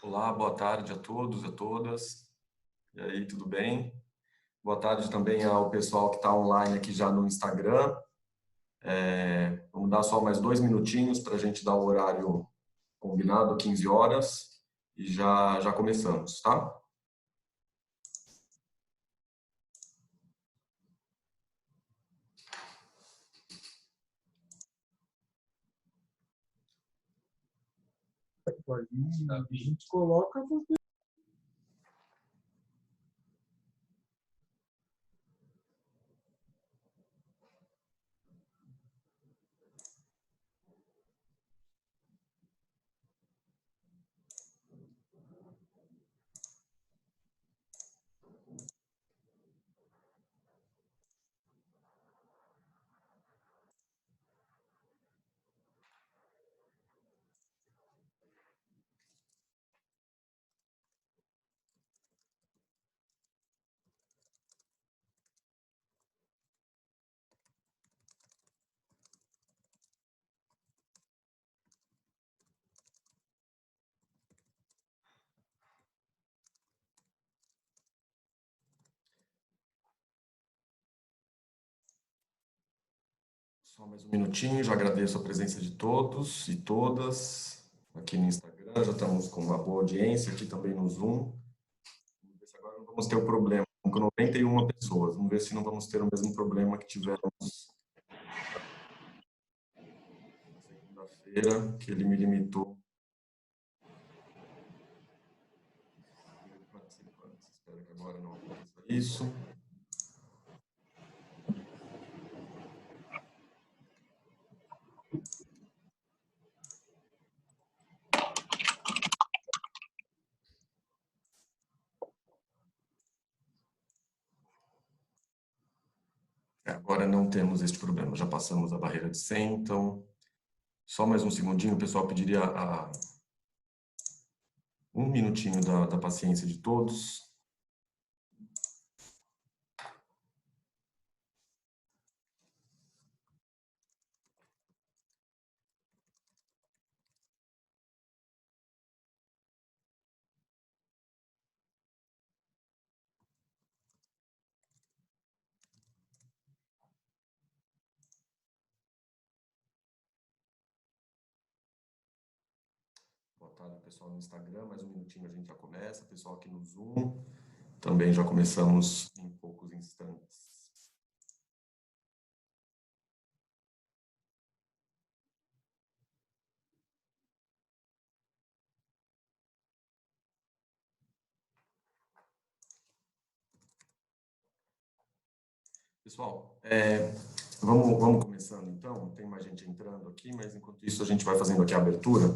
Olá, boa tarde a todos e a todas. E aí, tudo bem? Boa tarde também ao pessoal que está online aqui já no Instagram. Vamos dar só mais 2 minutinhos para a gente dar o horário combinado, 15 horas, e já começamos, tá? A gente coloca você. Só mais 1 minutinho, já agradeço a presença de todos e todas aqui no Instagram. Já estamos com uma boa audiência aqui também no Zoom. Vamos ver se agora não vamos ter o problema. Com 91 pessoas. Vamos ver se não vamos ter o mesmo problema que tivemos na segunda-feira, que ele me limitou. Participantes. Espero que agora não aconteça isso. Agora não temos este problema, já passamos a barreira de 100, então só mais um segundinho, o pessoal pediria 1 minutinho da paciência de todos. Boa tarde, pessoal no Instagram, mais 1 minutinho a gente já começa, pessoal aqui no Zoom, também já começamos em poucos instantes. Pessoal, vamos começando então. Tem mais gente entrando aqui, mas enquanto isso a gente vai fazendo aqui a abertura.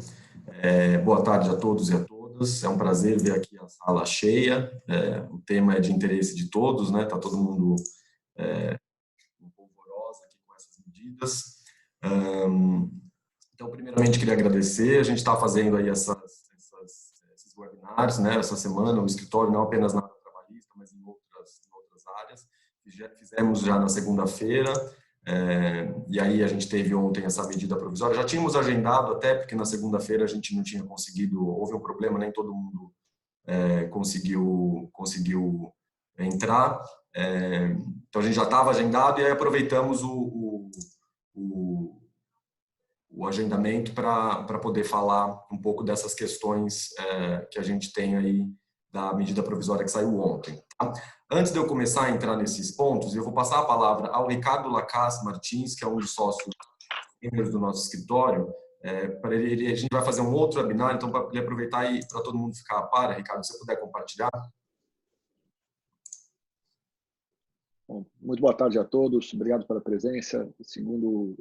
Boa tarde a todos e a todas. É um prazer ver aqui a sala cheia. O tema é de interesse de todos, né? Tá todo mundo polvorosa aqui com essas medidas. Então, primeiramente, queria agradecer. A gente está fazendo aí esses webinars, né? Essa semana, o escritório não apenas na área trabalhista, mas em outras áreas. Fizemos já na segunda-feira, e aí a gente teve ontem essa medida provisória. Já tínhamos agendado até, porque na segunda-feira a gente não tinha conseguido, houve um problema, nem todo mundo conseguiu entrar. Então a gente já estava agendado e aí aproveitamos o agendamento para poder falar um pouco dessas questões que a gente tem aí da medida provisória que saiu ontem. Tá? Antes de eu começar a entrar nesses pontos, eu vou passar a palavra ao Ricardo Lacasse Martins, que é um dos sócios do nosso escritório. Para ele, a gente vai fazer um outro webinar, então para ele aproveitar e para todo mundo ficar a par, Ricardo, se você puder compartilhar. Bom, muito boa tarde a todos, obrigado pela presença. Segundo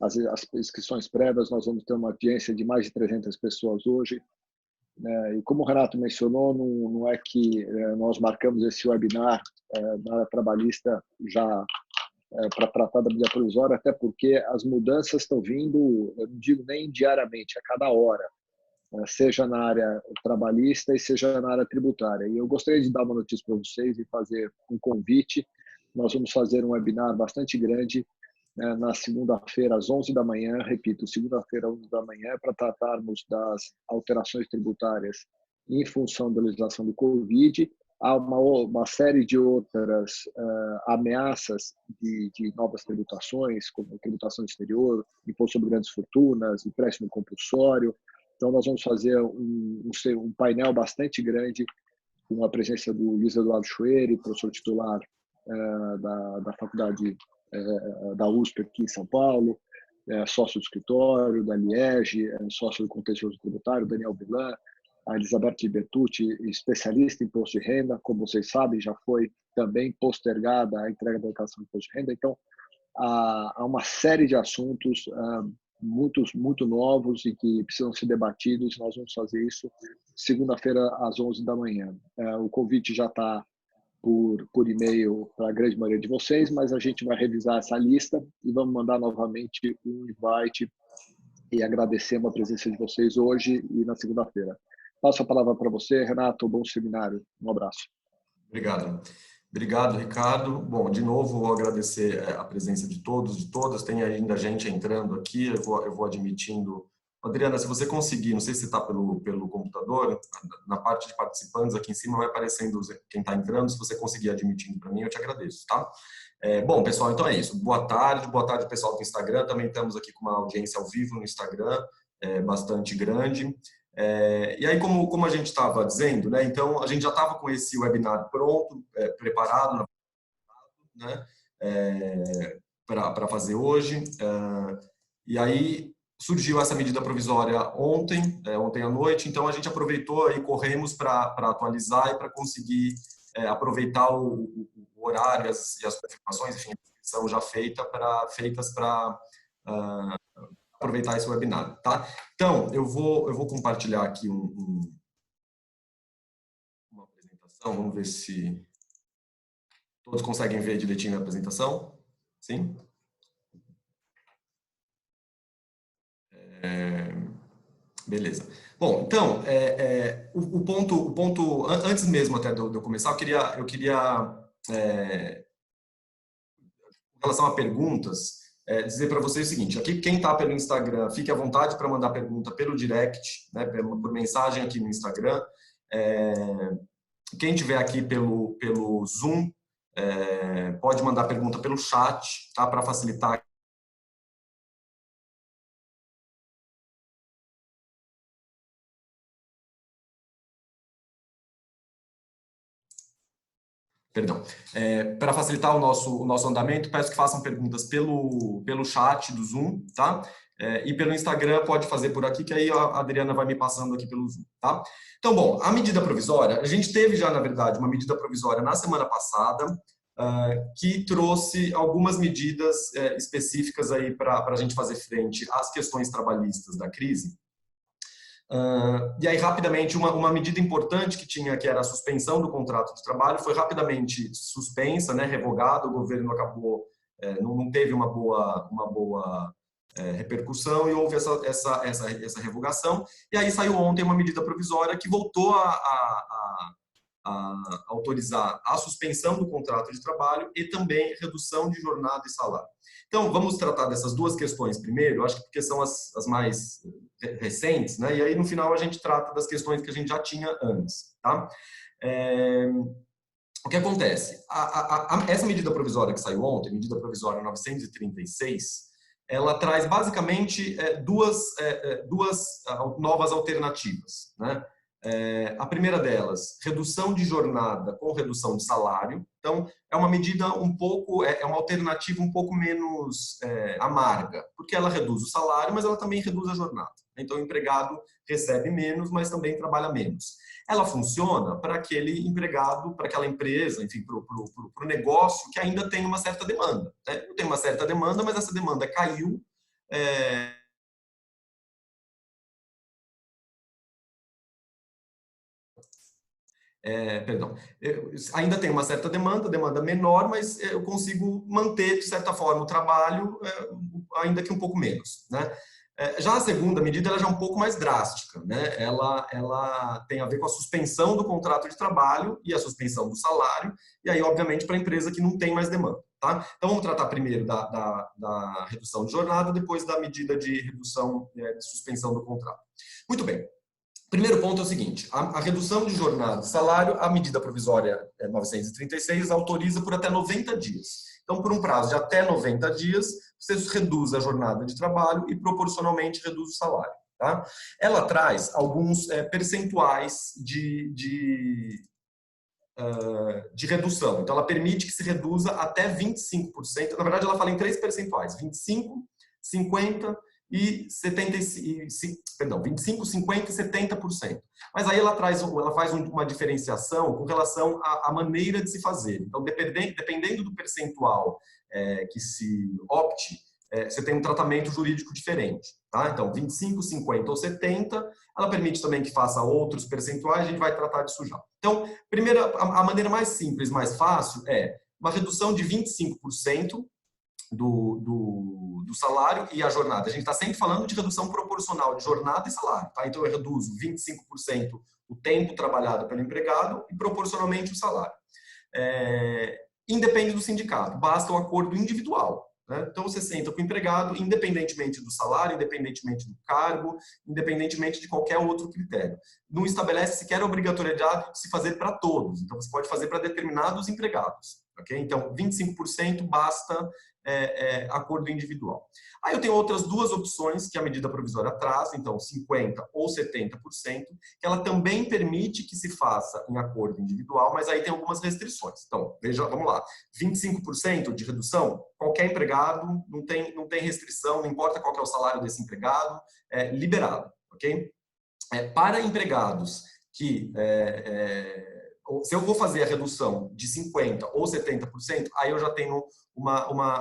as inscrições prévias, nós vamos ter uma audiência de mais de 300 pessoas hoje. E como o Renato mencionou, não é que nós marcamos esse webinar na área trabalhista já para tratar da medida provisória, até porque as mudanças estão vindo, eu não digo nem diariamente, a cada hora, seja na área trabalhista e seja na área tributária. E eu gostaria de dar uma notícia para vocês e fazer um convite. Nós vamos fazer um webinar bastante grande na segunda-feira, às 11 da manhã, repito, segunda-feira, às 11 da manhã, para tratarmos das alterações tributárias em função da legislação do Covid. Há uma série de outras ameaças de novas tributações, como tributação exterior, imposto sobre grandes fortunas, empréstimo compulsório. Então, nós vamos fazer um painel bastante grande, com a presença do Luiz Eduardo Schwery, professor titular da faculdade da USP aqui em São Paulo, sócio do escritório, da Liege, sócio do Contencioso Tributário, Daniel Vilan, a Elizabeth Bertucci, especialista em imposto de renda. Como vocês sabem, já foi também postergada a entrega da declaração de imposto de renda. Então, há uma série de assuntos muito novos e que precisam ser debatidos. Nós vamos fazer isso segunda-feira, às 11 da manhã. O convite já está por e-mail para a grande maioria de vocês, mas a gente vai revisar essa lista e vamos mandar novamente um invite e agradecemos a presença de vocês hoje e na segunda-feira. Passo a palavra para você, Renato. Bom seminário. Um abraço. Obrigado. Obrigado, Ricardo. Bom, de novo, vou agradecer a presença de todos, de todas. Tem ainda gente entrando aqui, eu vou admitindo. Adriana, se você conseguir, não sei se está pelo computador, na parte de participantes aqui em cima vai aparecendo quem está entrando. Se você conseguir admitindo para mim, eu te agradeço, tá? Bom, pessoal, então é isso. Boa tarde, pessoal do Instagram. Também estamos aqui com uma audiência ao vivo no Instagram, bastante grande. E aí, como a gente estava dizendo, né, então a gente já estava com esse webinar pronto, preparado, né, para fazer hoje, e aí surgiu essa medida provisória ontem à noite, então a gente aproveitou e corremos para atualizar e para conseguir aproveitar o horário e as confirmações, enfim, são já feitas para aproveitar esse webinar, tá? Então, eu vou compartilhar aqui uma apresentação, vamos ver se todos conseguem ver direitinho a apresentação. Sim? Beleza. Bom, então, o ponto, antes mesmo até de eu começar, eu queria em relação a perguntas, dizer para vocês o seguinte: aqui quem está pelo Instagram, fique à vontade para mandar pergunta pelo direct, né, por mensagem aqui no Instagram. Quem tiver aqui pelo Zoom, pode mandar pergunta pelo chat, tá, para facilitar. Perdão. Para facilitar o nosso andamento, peço que façam perguntas pelo chat do Zoom, tá? E pelo Instagram pode fazer por aqui, que aí a Adriana vai me passando aqui pelo Zoom, tá? Então, bom, a medida provisória, a gente teve já, na verdade, uma medida provisória na semana passada, que trouxe algumas medidas específicas aí para a gente fazer frente às questões trabalhistas da crise. E aí, rapidamente, uma medida importante que tinha, que era a suspensão do contrato de trabalho, foi rapidamente suspensa, né, revogada. O governo acabou, não teve uma boa repercussão e houve essa revogação. E aí saiu ontem uma medida provisória que voltou a autorizar a suspensão do contrato de trabalho e também redução de jornada e salário. Então, vamos tratar dessas duas questões primeiro, acho que porque são as mais recentes, né? E aí, no final, a gente trata das questões que a gente já tinha antes, tá? O que acontece? Essa medida provisória que saiu ontem, medida provisória 936, ela traz basicamente duas novas alternativas, né? A primeira delas, redução de jornada com redução de salário. Então, é uma medida uma alternativa um pouco menos amarga, porque ela reduz o salário, mas ela também reduz a jornada. Então, o empregado recebe menos, mas também trabalha menos. Ela funciona para aquele empregado, para aquela empresa, enfim, para o negócio que ainda tem uma certa demanda, né? Tem uma certa demanda, mas essa demanda caiu. Ainda tem uma certa demanda menor, mas eu consigo manter, de certa forma, o trabalho, ainda que um pouco menos, né? Já a segunda medida, ela já é um pouco mais drástica, né? Ela tem a ver com a suspensão do contrato de trabalho e a suspensão do salário, e aí, obviamente, para a empresa que não tem mais demanda, tá? Então, vamos tratar primeiro da redução de jornada, depois da medida de redução, de suspensão do contrato. Muito bem. Primeiro ponto é o seguinte, a redução de jornada e salário, a medida provisória 936 autoriza por até 90 dias. Então, por um prazo de até 90 dias, você reduz a jornada de trabalho e proporcionalmente reduz o salário. Tá? Ela traz alguns percentuais de redução. Então, ela permite que se reduza até 25%. Na verdade, ela fala em 3 percentuais, 25, 50 e 25, 50 e 70%. Mas aí ela faz uma diferenciação com relação à maneira de se fazer. Então, dependendo do percentual que se opte, você tem um tratamento jurídico diferente. Tá? Então, 25, 50 ou 70, ela permite também que faça outros percentuais, a gente vai tratar disso já. Então, a maneira mais simples, mais fácil, é uma redução de 25% do salário e a jornada. A gente está sempre falando de redução proporcional de jornada e salário. Tá? Então, eu reduzo 25% o tempo trabalhado pelo empregado e proporcionalmente o salário. Independe do sindicato, basta o acordo individual. Né? Então, você senta com o empregado, independentemente do salário, independentemente do cargo, independentemente de qualquer outro critério. Não estabelece sequer a obrigatoriedade de se fazer para todos. Então, você pode fazer para determinados empregados. Okay? Então, 25% basta acordo individual. Aí eu tenho outras 2 opções que a medida provisória traz, então 50% ou 70%, que ela também permite que se faça em acordo individual, mas aí tem algumas restrições. Então, veja, vamos lá, 25% de redução, qualquer empregado, não tem restrição, não importa qual que é o salário desse empregado, liberado, ok? Para empregados que... se eu vou fazer a redução de 50% ou 70%, aí eu já tenho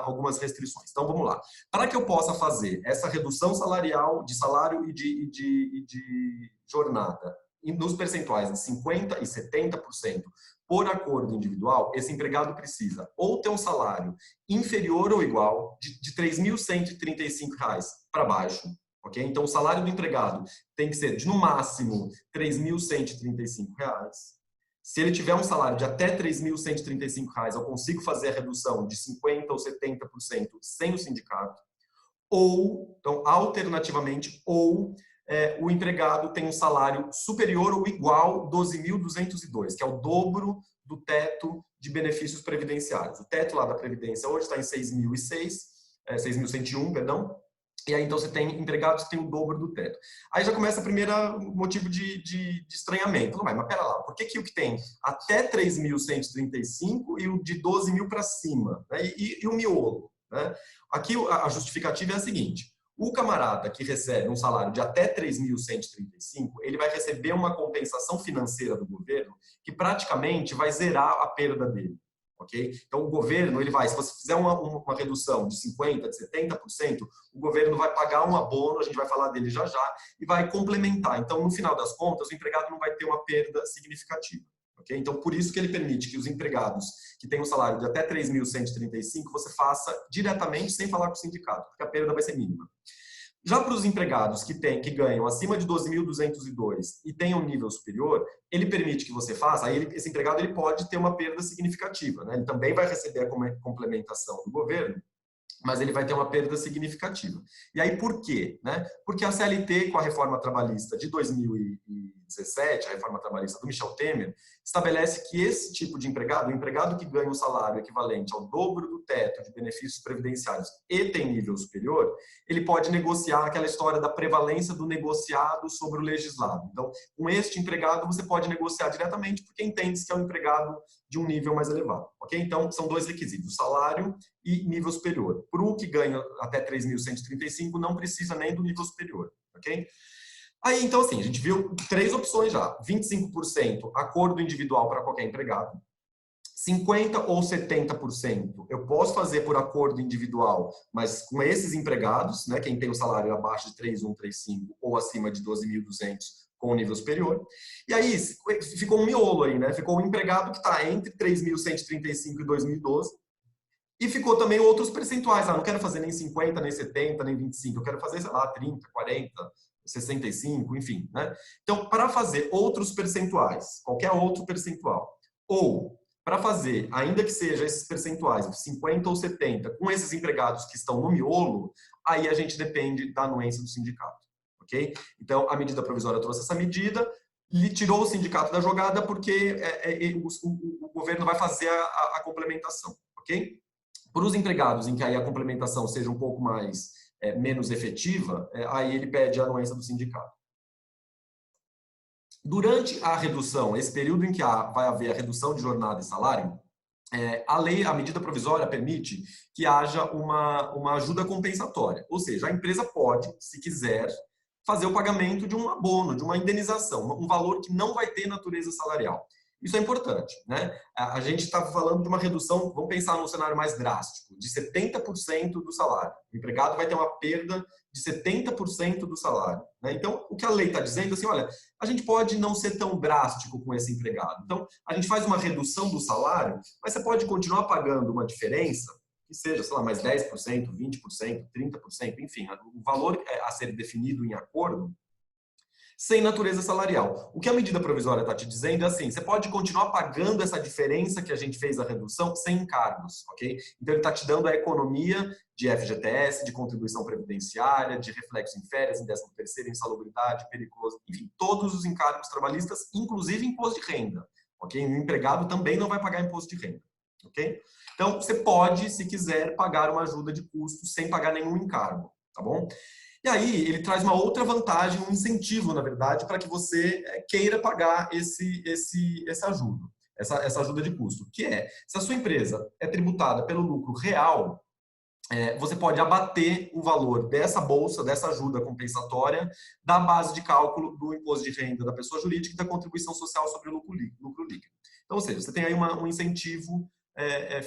algumas restrições. Então, vamos lá. Para que eu possa fazer essa redução salarial, de salário e de jornada, nos percentuais de 50% e 70%, por acordo individual, esse empregado precisa ou ter um salário inferior ou igual de R$ 3.135 para baixo, ok? Então, o salário do empregado tem que ser de, no máximo, R$ 3.135. Se ele tiver um salário de até R$ 3.135, eu consigo fazer a redução de 50% ou 70% sem o sindicato. Ou, então, alternativamente, o empregado tem um salário superior ou igual a 12.202, que é o dobro do teto de benefícios previdenciários. O teto lá da Previdência hoje está em 6.101, perdão. E aí, então, você tem empregados que têm o dobro do teto. Aí já começa o primeiro motivo de estranhamento. Não, mas pera lá, por que o que tem até 3.135 e o de 12.000 para cima? Né? E o miolo? Né? Aqui a justificativa é a seguinte. O camarada que recebe um salário de até 3.135, ele vai receber uma compensação financeira do governo que praticamente vai zerar a perda dele. Okay? Então, o governo, ele vai, se você fizer uma redução de 50%, de 70%, o governo vai pagar um abono, a gente vai falar dele já já, e vai complementar. Então, no final das contas, o empregado não vai ter uma perda significativa. Okay? Então, por isso que ele permite que os empregados que têm um salário de até 3.135, você faça diretamente, sem falar com o sindicato, porque a perda vai ser mínima. Já para os empregados que ganham acima de 12.202 e têm um nível superior, ele permite que você faça, aí esse empregado ele pode ter uma perda significativa. Né? Ele também vai receber a complementação do governo, mas ele vai ter uma perda significativa. E aí por quê? Né? Porque a CLT, com a reforma trabalhista de 2017, a reforma trabalhista do Michel Temer, estabelece que esse tipo de empregado, o empregado que ganha um salário equivalente ao dobro do teto de benefícios previdenciários e tem nível superior, ele pode negociar aquela história da prevalência do negociado sobre o legislado. Então, com este empregado, você pode negociar diretamente porque entende-se que é um empregado de um nível mais elevado. Okay? Então, são 2 requisitos, salário e nível superior. Para o que ganha até 3.135, não precisa nem do nível superior. Okay? Aí, então, assim, a gente viu 3 opções já. 25% acordo individual para qualquer empregado. 50% ou 70% eu posso fazer por acordo individual, mas com esses empregados, né, quem tem o salário abaixo de 3.135 ou acima de 12.200 com o nível superior. E aí ficou um miolo aí, né? Ficou o empregado que está entre 3.135 e 2012. E ficou também outros percentuais. Não quero fazer nem 50, nem 70, nem 25. Eu quero fazer, sei lá, 30, 40, 65, enfim. Né? Então, para fazer outros percentuais, qualquer outro percentual, ou para fazer, ainda que seja esses percentuais, 50 ou 70, com esses empregados que estão no miolo, aí a gente depende da anuência do sindicato. ok? Então, a medida provisória trouxe essa medida, lhe tirou o sindicato da jogada porque o governo vai fazer a complementação, ok? Para os empregados em que aí a complementação seja um pouco menos efetiva, aí ele pede a anuência do sindicato. Durante a redução, esse período em que vai haver a redução de jornada e salário, a medida provisória permite que haja uma ajuda compensatória. Ou seja, a empresa pode, se quiser, fazer o pagamento de um abono, de uma indenização, um valor que não vai ter natureza salarial. Isso é importante, né? A gente está falando de uma redução, vamos pensar num cenário mais drástico, de 70% do salário. O empregado vai ter uma perda de 70% do salário, né? Então, o que a lei está dizendo, assim, olha, a gente pode não ser tão drástico com esse empregado. Então, a gente faz uma redução do salário, mas você pode continuar pagando uma diferença, que seja, sei lá, mais 10%, 20%, 30%, enfim, o valor a ser definido em acordo, sem natureza salarial. O que a medida provisória está te dizendo é assim, você pode continuar pagando essa diferença que a gente fez a redução sem encargos, ok? Então ele está te dando a economia de FGTS, de contribuição previdenciária, de reflexo em férias, em 13º, insalubridade, periculoso, enfim, todos os encargos trabalhistas, inclusive imposto de renda, ok? O empregado também não vai pagar imposto de renda, ok? Então você pode, se quiser, pagar uma ajuda de custo sem pagar nenhum encargo, tá bom? E aí ele traz uma outra vantagem, um incentivo, na verdade, para que você queira pagar essa ajuda, essa ajuda de custo, que é, se a sua empresa é tributada pelo lucro real, você pode abater o valor dessa bolsa, dessa ajuda compensatória, da base de cálculo do imposto de renda da pessoa jurídica e da contribuição social sobre o lucro líquido. Então, ou seja, você tem aí um incentivo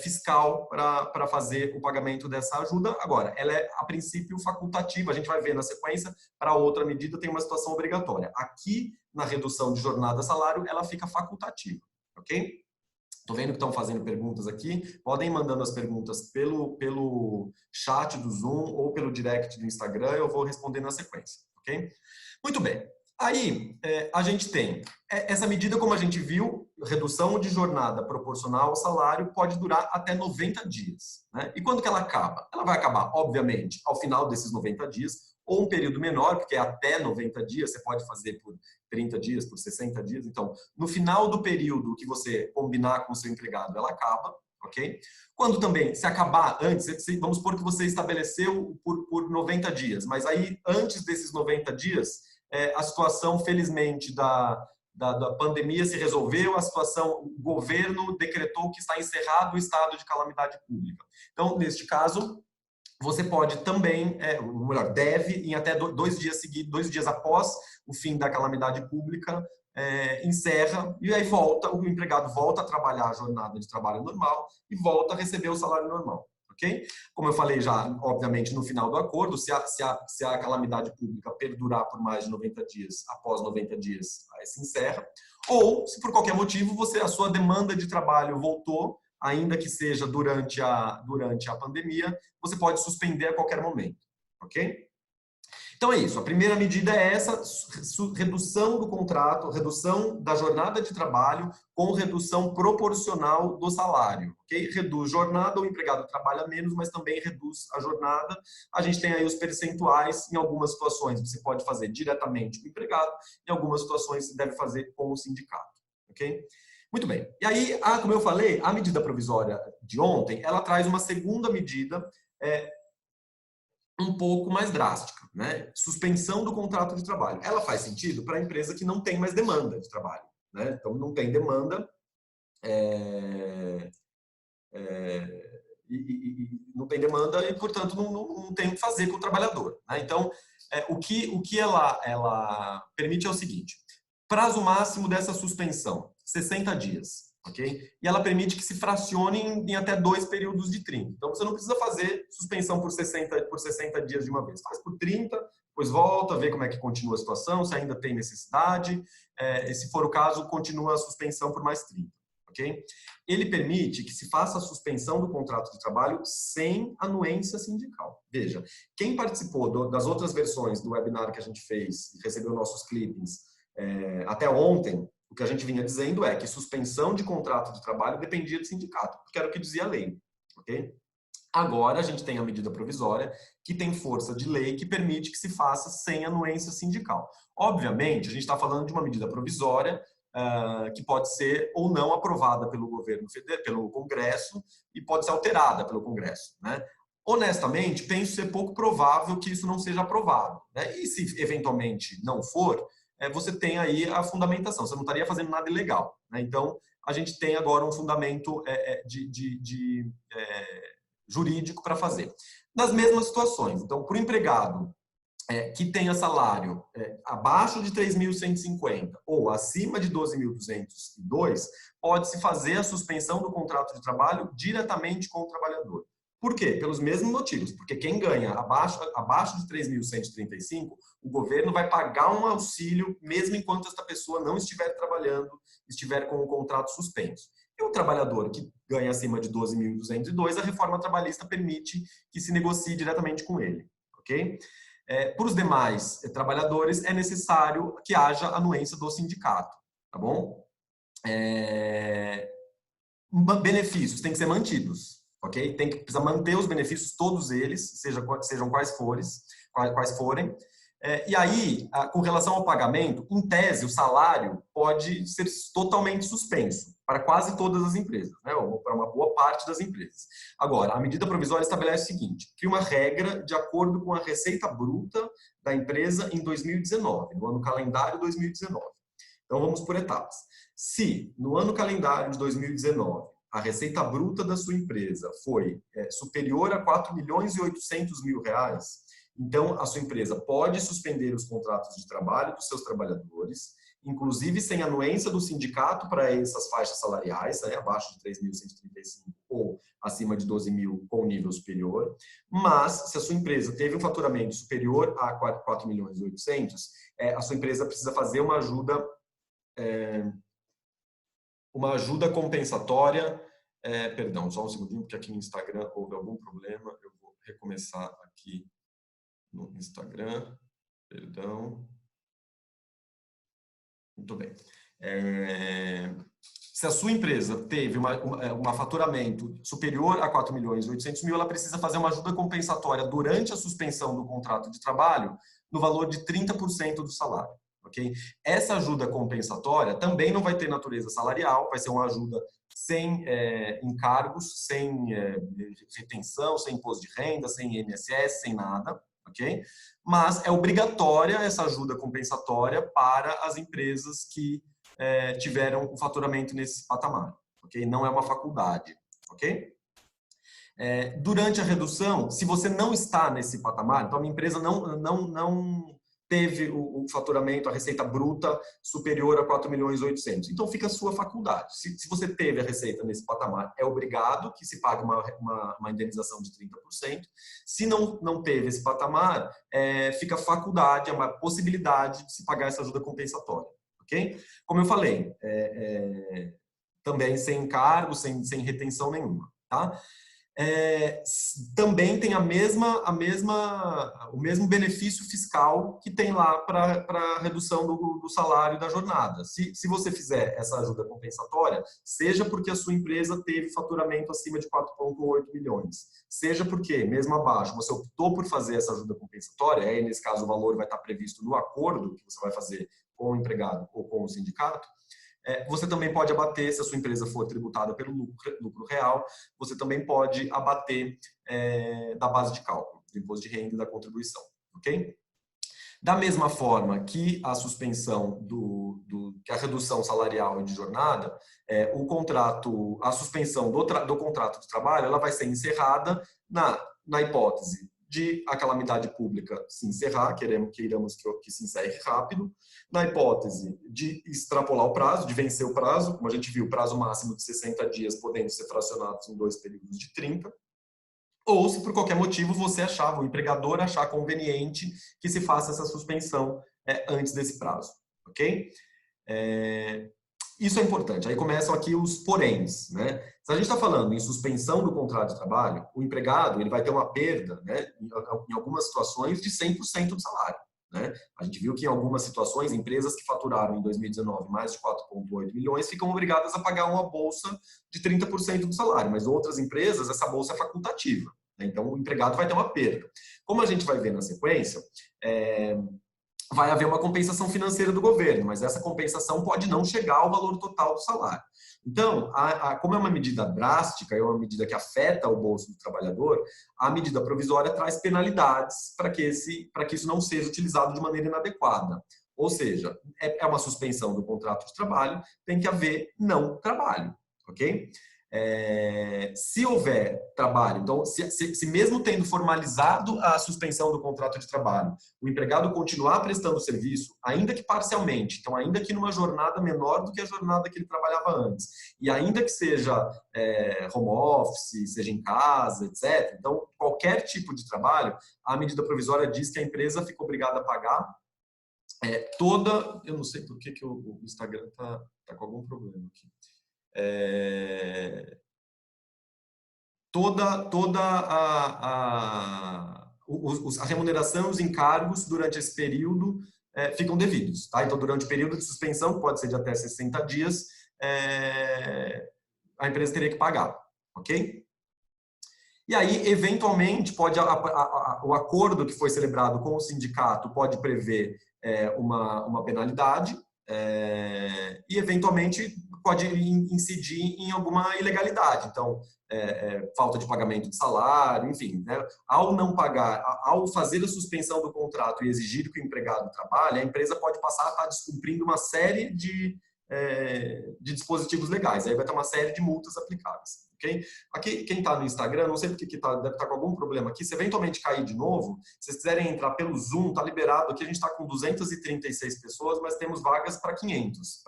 fiscal para fazer o pagamento dessa ajuda. Agora, ela é, a princípio, facultativa. A gente vai ver na sequência, para outra medida, tem uma situação obrigatória. Aqui, na redução de jornada salário, ela fica facultativa, ok? Estou vendo que estão fazendo perguntas aqui. Podem ir mandando as perguntas pelo chat do Zoom ou pelo direct do Instagram. Eu vou responder na sequência, ok? Muito bem. Aí, a gente tem essa medida, como a gente viu, redução de jornada proporcional ao salário pode durar até 90 dias. Né? E quando que ela acaba? Ela vai acabar, obviamente, ao final desses 90 dias, ou um período menor, porque até 90 dias, você pode fazer por 30 dias, por 60 dias. Então, no final do período que você combinar com o seu empregado, ela acaba, ok? Quando também, se acabar antes, vamos supor que você estabeleceu por 90 dias, mas aí, antes desses 90 dias, a situação, felizmente, da pandemia se resolveu, a situação, o governo decretou que está encerrado o estado de calamidade pública. Então, neste caso, você pode também, ou melhor, deve, em até 2 dias seguidos, 2 dias após o fim da calamidade pública, encerra, e aí o empregado volta a trabalhar a jornada de trabalho normal e volta a receber o salário normal. Okay? Como eu falei já, obviamente, no final do acordo, se a calamidade pública perdurar por mais de 90 dias, após 90 dias, aí se encerra. Ou, se por qualquer motivo, a sua demanda de trabalho voltou, ainda que seja durante a pandemia, você pode suspender a qualquer momento. Ok? Então é isso, a primeira medida é essa redução do contrato, redução da jornada de trabalho com redução proporcional do salário, ok? Reduz jornada, o empregado trabalha menos, mas também reduz a jornada. A gente tem aí os percentuais, em algumas situações você pode fazer diretamente com o empregado, em algumas situações você deve fazer com o sindicato, ok? Muito bem. E aí, como eu falei, a medida provisória de ontem, ela traz uma segunda medida, um pouco mais drástica, né? Suspensão do contrato de trabalho. Ela faz sentido para a empresa que não tem mais demanda de trabalho, né? Então, não tem demanda não tem demanda e, portanto, não tem o que fazer com o trabalhador, né? Então, o que ela permite é o seguinte: prazo máximo dessa suspensão, 60 dias. Okay? E ela permite que se fracione em até 2 períodos de 30. Então, você não precisa fazer suspensão por 60 dias de uma vez. Faz por 30, depois volta, vê como é que continua a situação, se ainda tem necessidade. E, se for o caso, continua a suspensão por mais 30. Okay? Ele permite que se faça a suspensão do contrato de trabalho sem anuência sindical. Veja, quem participou das outras versões do webinar que a gente fez e recebeu nossos clippings até ontem, o que a gente vinha dizendo que suspensão de contrato de trabalho dependia do sindicato, porque era o que dizia a lei. Okay? Agora a gente tem a medida provisória, que tem força de lei, que permite que se faça sem anuência sindical. Obviamente, a gente está falando de uma medida provisória que pode ser ou não aprovada pelo governo federal, pelo Congresso, e pode ser alterada pelo Congresso, né? Honestamente, penso ser pouco provável que isso não seja aprovado, né? E se eventualmente não for, você tem aí a fundamentação, você não estaria fazendo nada ilegal, né? Então, a gente tem agora um fundamento jurídico para fazer. Nas mesmas situações, então, para o empregado que tenha salário abaixo de 3.150 ou acima de 12.202, pode-se fazer a suspensão do contrato de trabalho diretamente com o trabalhador. Por quê? Pelos mesmos motivos. Porque quem ganha abaixo de 3.135, o governo vai pagar um auxílio mesmo enquanto esta pessoa não estiver trabalhando, estiver com o contrato suspenso. E o trabalhador que ganha acima de 12.202, a reforma trabalhista permite que se negocie diretamente com ele. Ok? Para os demais trabalhadores, é necessário que haja anuência do sindicato. Tá bom? Benefícios têm que ser mantidos. Ok? Precisa manter os benefícios, todos eles, sejam quais forem. E aí, com relação ao pagamento, em tese, o salário pode ser totalmente suspenso para quase todas as empresas, né? Ou para uma boa parte das empresas. Agora, a medida provisória estabelece o seguinte: cria uma regra de acordo com a receita bruta da empresa em 2019, no ano calendário 2019. Então, vamos por etapas. Se, no ano calendário de 2019, a receita bruta da sua empresa foi superior a R$4.800.000, então a sua empresa pode suspender os contratos de trabalho dos seus trabalhadores, inclusive sem anuência do sindicato para essas faixas salariais, abaixo de 3.135 ou acima de 12.000 com nível superior. Mas, se a sua empresa teve um faturamento superior a 4.800.000, a sua empresa precisa fazer uma ajuda compensatória. Perdão, só um segundinho, porque aqui no Instagram houve algum problema. Eu vou recomeçar aqui no Instagram. Perdão. Muito bem. Se a sua empresa teve um faturamento superior a 4.800.000, ela precisa fazer uma ajuda compensatória durante a suspensão do contrato de trabalho no valor de 30% do salário. Okay? Essa ajuda compensatória também não vai ter natureza salarial, vai ser uma ajuda sem encargos, sem retenção, sem imposto de renda, sem INSS, sem nada. Okay? Mas é obrigatória essa ajuda compensatória para as empresas que tiveram o faturamento nesse patamar. Okay? Não é uma faculdade. Okay? Durante a redução, se você não está nesse patamar, então a minha empresa não teve o faturamento, a receita bruta superior a 4.800.000. Então, fica a sua faculdade. Se você teve a receita nesse patamar, é obrigado que se pague uma indenização de 30%. Se não teve esse patamar, fica a faculdade, é uma possibilidade de se pagar essa ajuda compensatória. Ok? Como eu falei, também sem encargo, sem retenção nenhuma. Tá? Também tem o mesmo benefício fiscal que tem lá para a redução do salário da jornada. Se você fizer essa ajuda compensatória, seja porque a sua empresa teve faturamento acima de 4,8 milhões, seja porque, mesmo abaixo, você optou por fazer essa ajuda compensatória, aí nesse caso o valor vai estar previsto no acordo que você vai fazer com o empregado ou com o sindicato, você também pode abater, se a sua empresa for tributada pelo lucro real, você também pode abater da base de cálculo, do imposto de renda e da contribuição. Ok? Da mesma forma que a suspensão que a redução salarial e de jornada, a suspensão do contrato de trabalho, ela vai ser encerrada na hipótese de a calamidade pública se encerrar, queiramos que se encerre rápido, na hipótese de extrapolar o prazo, de vencer o prazo, como a gente viu, prazo máximo de 60 dias, podendo ser fracionados em 2 períodos de 30, ou se por qualquer motivo o empregador achar conveniente que se faça essa suspensão antes desse prazo. Ok? Isso é importante. Aí começam aqui os poréns, né? Se a gente está falando em suspensão do contrato de trabalho, o empregado ele vai ter uma perda, né, em algumas situações, de 100% do salário. Né? A gente viu que em algumas situações, empresas que faturaram em 2019 mais de 4,8 milhões ficam obrigadas a pagar uma bolsa de 30% do salário, mas outras empresas, essa bolsa é facultativa. né? Então, o empregado vai ter uma perda. Como a gente vai ver na sequência, vai haver uma compensação financeira do governo, mas essa compensação pode não chegar ao valor total do salário. Então, como é uma medida drástica, é uma medida que afeta o bolso do trabalhador, a medida provisória traz penalidades para que isso não seja utilizado de maneira inadequada. Ou seja, é uma suspensão do contrato de trabalho, tem que haver não trabalho, ok? Se houver trabalho, então, se mesmo tendo formalizado a suspensão do contrato de trabalho, o empregado continuar prestando serviço, ainda que parcialmente, então ainda que numa jornada menor do que a jornada que ele trabalhava antes, e ainda que seja home office, seja em casa, etc. Então, qualquer tipo de trabalho, a medida provisória diz que a empresa fica obrigada a pagar eu não sei por que o Instagram tá com algum problema aqui. Toda a remuneração e os encargos durante esse período ficam devidos. Tá? Então, durante o período de suspensão, que pode ser de até 60 dias, a empresa teria que pagar. Ok? E aí, eventualmente, o acordo que foi celebrado com o sindicato pode prever uma penalidade e, eventualmente, pode incidir em alguma ilegalidade. Então, falta de pagamento de salário, enfim. Né? Ao não pagar, ao fazer a suspensão do contrato e exigir que o empregado trabalhe, a empresa pode passar a estar descumprindo uma série de dispositivos legais. Aí vai ter uma série de multas aplicáveis. Okay? Aqui, quem está no Instagram, não sei porque deve estar com algum problema aqui. Se eventualmente cair de novo, se vocês quiserem entrar pelo Zoom, está liberado. Aqui a gente está com 236 pessoas, mas temos vagas para 500,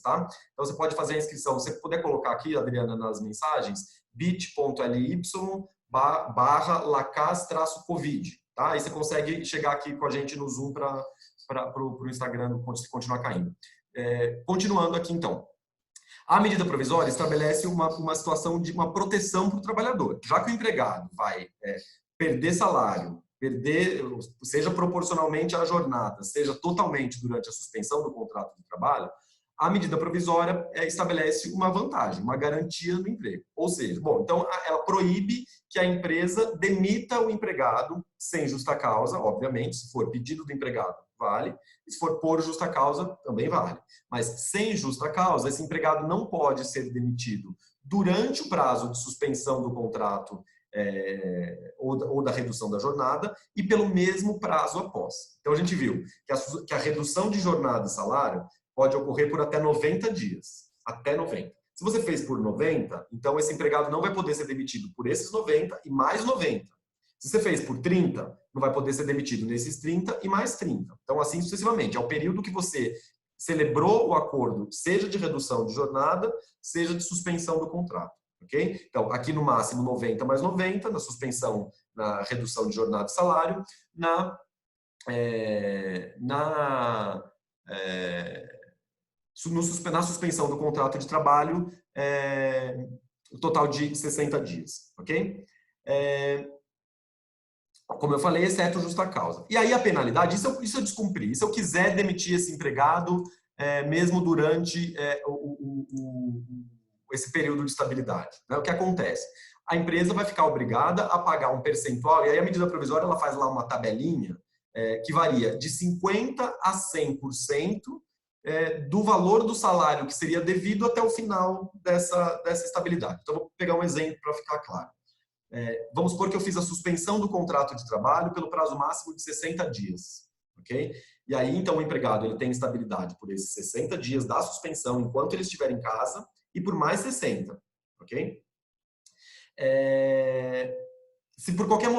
tá? Então você pode fazer a inscrição. Se você puder colocar aqui, Adriana, nas mensagens, bit.ly/lacas-covid, tá? Aí você consegue chegar aqui com a gente no Zoom para o Instagram continuar caindo. Continuando aqui, então. A medida provisória estabelece uma situação de uma proteção para o trabalhador. Já que o empregado vai perder salário, seja proporcionalmente à jornada, seja totalmente durante a suspensão do contrato de trabalho, a medida provisória estabelece uma vantagem, uma garantia no emprego. Ou seja, então ela proíbe que a empresa demita o empregado sem justa causa, obviamente, se for pedido do empregado, vale, e se for por justa causa, também vale. Mas sem justa causa, esse empregado não pode ser demitido durante o prazo de suspensão do contrato ou da redução da jornada e pelo mesmo prazo após. Então a gente viu que a redução de jornada e salário pode ocorrer por até 90 dias. Até 90. Se você fez por 90, então esse empregado não vai poder ser demitido por esses 90 e mais 90. Se você fez por 30, não vai poder ser demitido nesses 30 e mais 30. Então, assim sucessivamente. É o período que você celebrou o acordo, seja de redução de jornada, seja de suspensão do contrato. Ok? Então, aqui no máximo 90 mais 90, na suspensão, na redução de jornada e salário, na suspensão do contrato de trabalho, o total de 60 dias, ok? Como eu falei, exceto justa causa. E aí a penalidade, isso eu descumpri. Se eu quiser demitir esse empregado, mesmo durante esse período de estabilidade, né? O que acontece? A empresa vai ficar obrigada a pagar um percentual, e aí a medida provisória ela faz lá uma tabelinha que varia de 50% a 100% do valor do salário que seria devido até o final dessa estabilidade. Então, vou pegar um exemplo para ficar claro. Vamos supor que eu fiz a suspensão do contrato de trabalho pelo prazo máximo de 60 dias. Okay? E aí, então, o empregado ele tem estabilidade por esses 60 dias da suspensão enquanto ele estiver em casa e por mais 60. Ok? Se por qualquer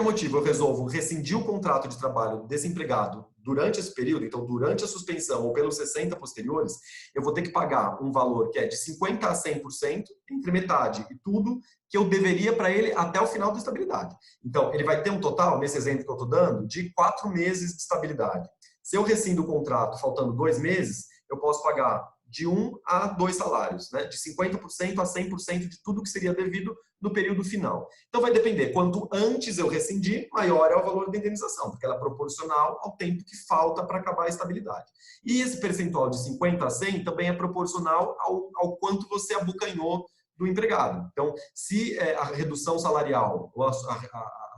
motivo eu resolvo rescindir o contrato de trabalho desse empregado durante esse período, então durante a suspensão ou pelos 60 posteriores, eu vou ter que pagar um valor que é de 50% a 100%, entre metade e tudo, que eu deveria para ele até o final da estabilidade. Então, ele vai ter um total, nesse exemplo que eu estou dando, de 4 meses de estabilidade. Se eu rescindo o contrato faltando 2 meses, eu posso pagar de 1 a 2 salários, né? De 50% a 100% de tudo que seria devido no período final. Então vai depender, quanto antes eu rescindir, maior é o valor da indenização, porque ela é proporcional ao tempo que falta para acabar a estabilidade. E esse percentual de 50 a 100 também é proporcional ao quanto você abocanhou do empregado. Então, se a redução salarial ou a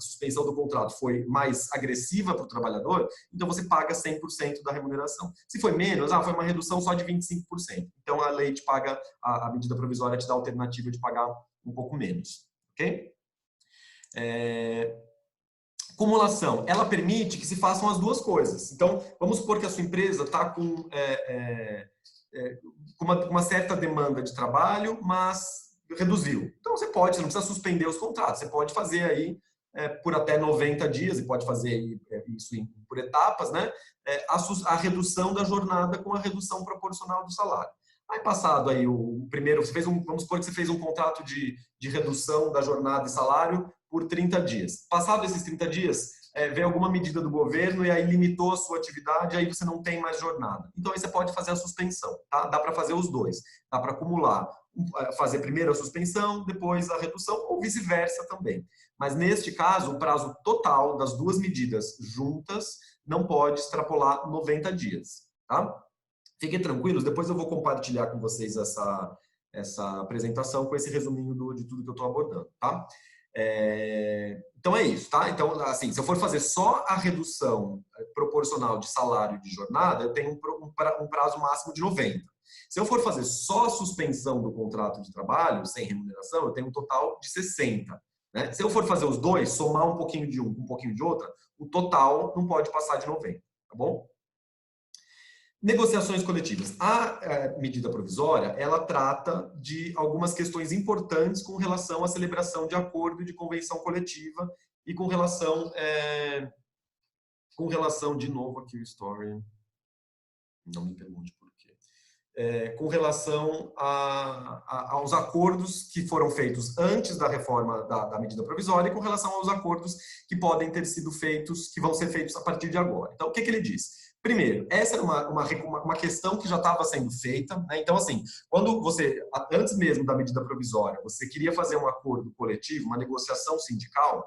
suspensão do contrato foi mais agressiva para o trabalhador, então você paga 100% da remuneração. Se foi menos, foi uma redução só de 25%. Então, a lei te paga, a medida provisória te dá a alternativa de pagar um pouco menos. Ok? Cumulação, ela permite que se façam as duas coisas. Então, vamos supor que a sua empresa está com uma certa demanda de trabalho, mas reduziu. Então, você não precisa suspender os contratos, você pode fazer aí por até 90 dias, e pode fazer isso por etapas, né? A redução da jornada com a redução proporcional do salário. Aí, passado aí o primeiro, vamos supor que você fez um contrato de redução da jornada e salário por 30 dias. Passado esses 30 dias, veio alguma medida do governo e aí limitou a sua atividade, aí você não tem mais jornada. Então, aí você pode fazer a suspensão, tá? Dá para fazer os dois. Dá para acumular, fazer primeiro a suspensão, depois a redução, ou vice-versa também. Mas, neste caso, o prazo total das duas medidas juntas não pode extrapolar 90 dias, tá? Fiquem tranquilos, depois eu vou compartilhar com vocês essa apresentação com esse resuminho de tudo que eu estou abordando, tá? Então é isso, tá? Então, assim, se eu for fazer só a redução proporcional de salário e de jornada, eu tenho um prazo máximo de 90. Se eu for fazer só a suspensão do contrato de trabalho, sem remuneração, eu tenho um total de 60. Né? Se eu for fazer os dois, somar um pouquinho de um pouquinho de outra, o total não pode passar de 90, tá bom? Negociações coletivas. A medida provisória, ela trata de algumas questões importantes com relação à celebração de acordo de convenção coletiva e com relação de novo aqui o story, não me pergunte por quê, com relação aos acordos que foram feitos antes da reforma da medida provisória e com relação aos acordos que podem ter sido feitos, que vão ser feitos a partir de agora. Então, o que ele diz? Primeiro, essa era uma questão que já estava sendo feita, né? Então, assim, quando você, antes mesmo da medida provisória, você queria fazer um acordo coletivo, uma negociação sindical,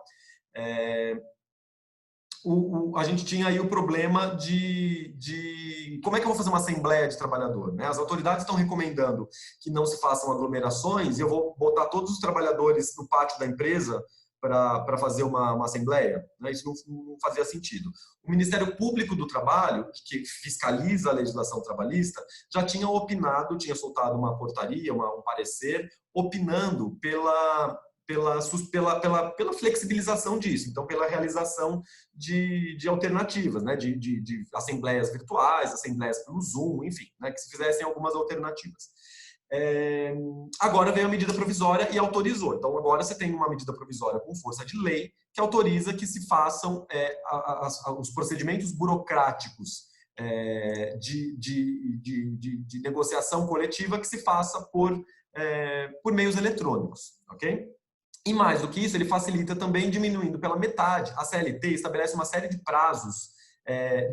a gente tinha aí o problema de como é que eu vou fazer uma assembleia de trabalhador, né? As autoridades estão recomendando que não se façam aglomerações e eu vou botar todos os trabalhadores no pátio da empresa para fazer uma assembleia, né? Isso não fazia sentido. O Ministério Público do Trabalho, que fiscaliza a legislação trabalhista, já tinha opinado, tinha soltado uma portaria, um parecer, opinando pela flexibilização disso, então pela realização de alternativas, né? de assembleias virtuais, assembleias pelo Zoom, enfim, né? Que se fizessem algumas alternativas. Agora veio a medida provisória e autorizou. Então, agora você tem uma medida provisória com força de lei que autoriza que se façam os procedimentos burocráticos de negociação coletiva que se faça por meios eletrônicos, ok? E mais do que isso, ele facilita também diminuindo pela metade. A CLT estabelece uma série de prazos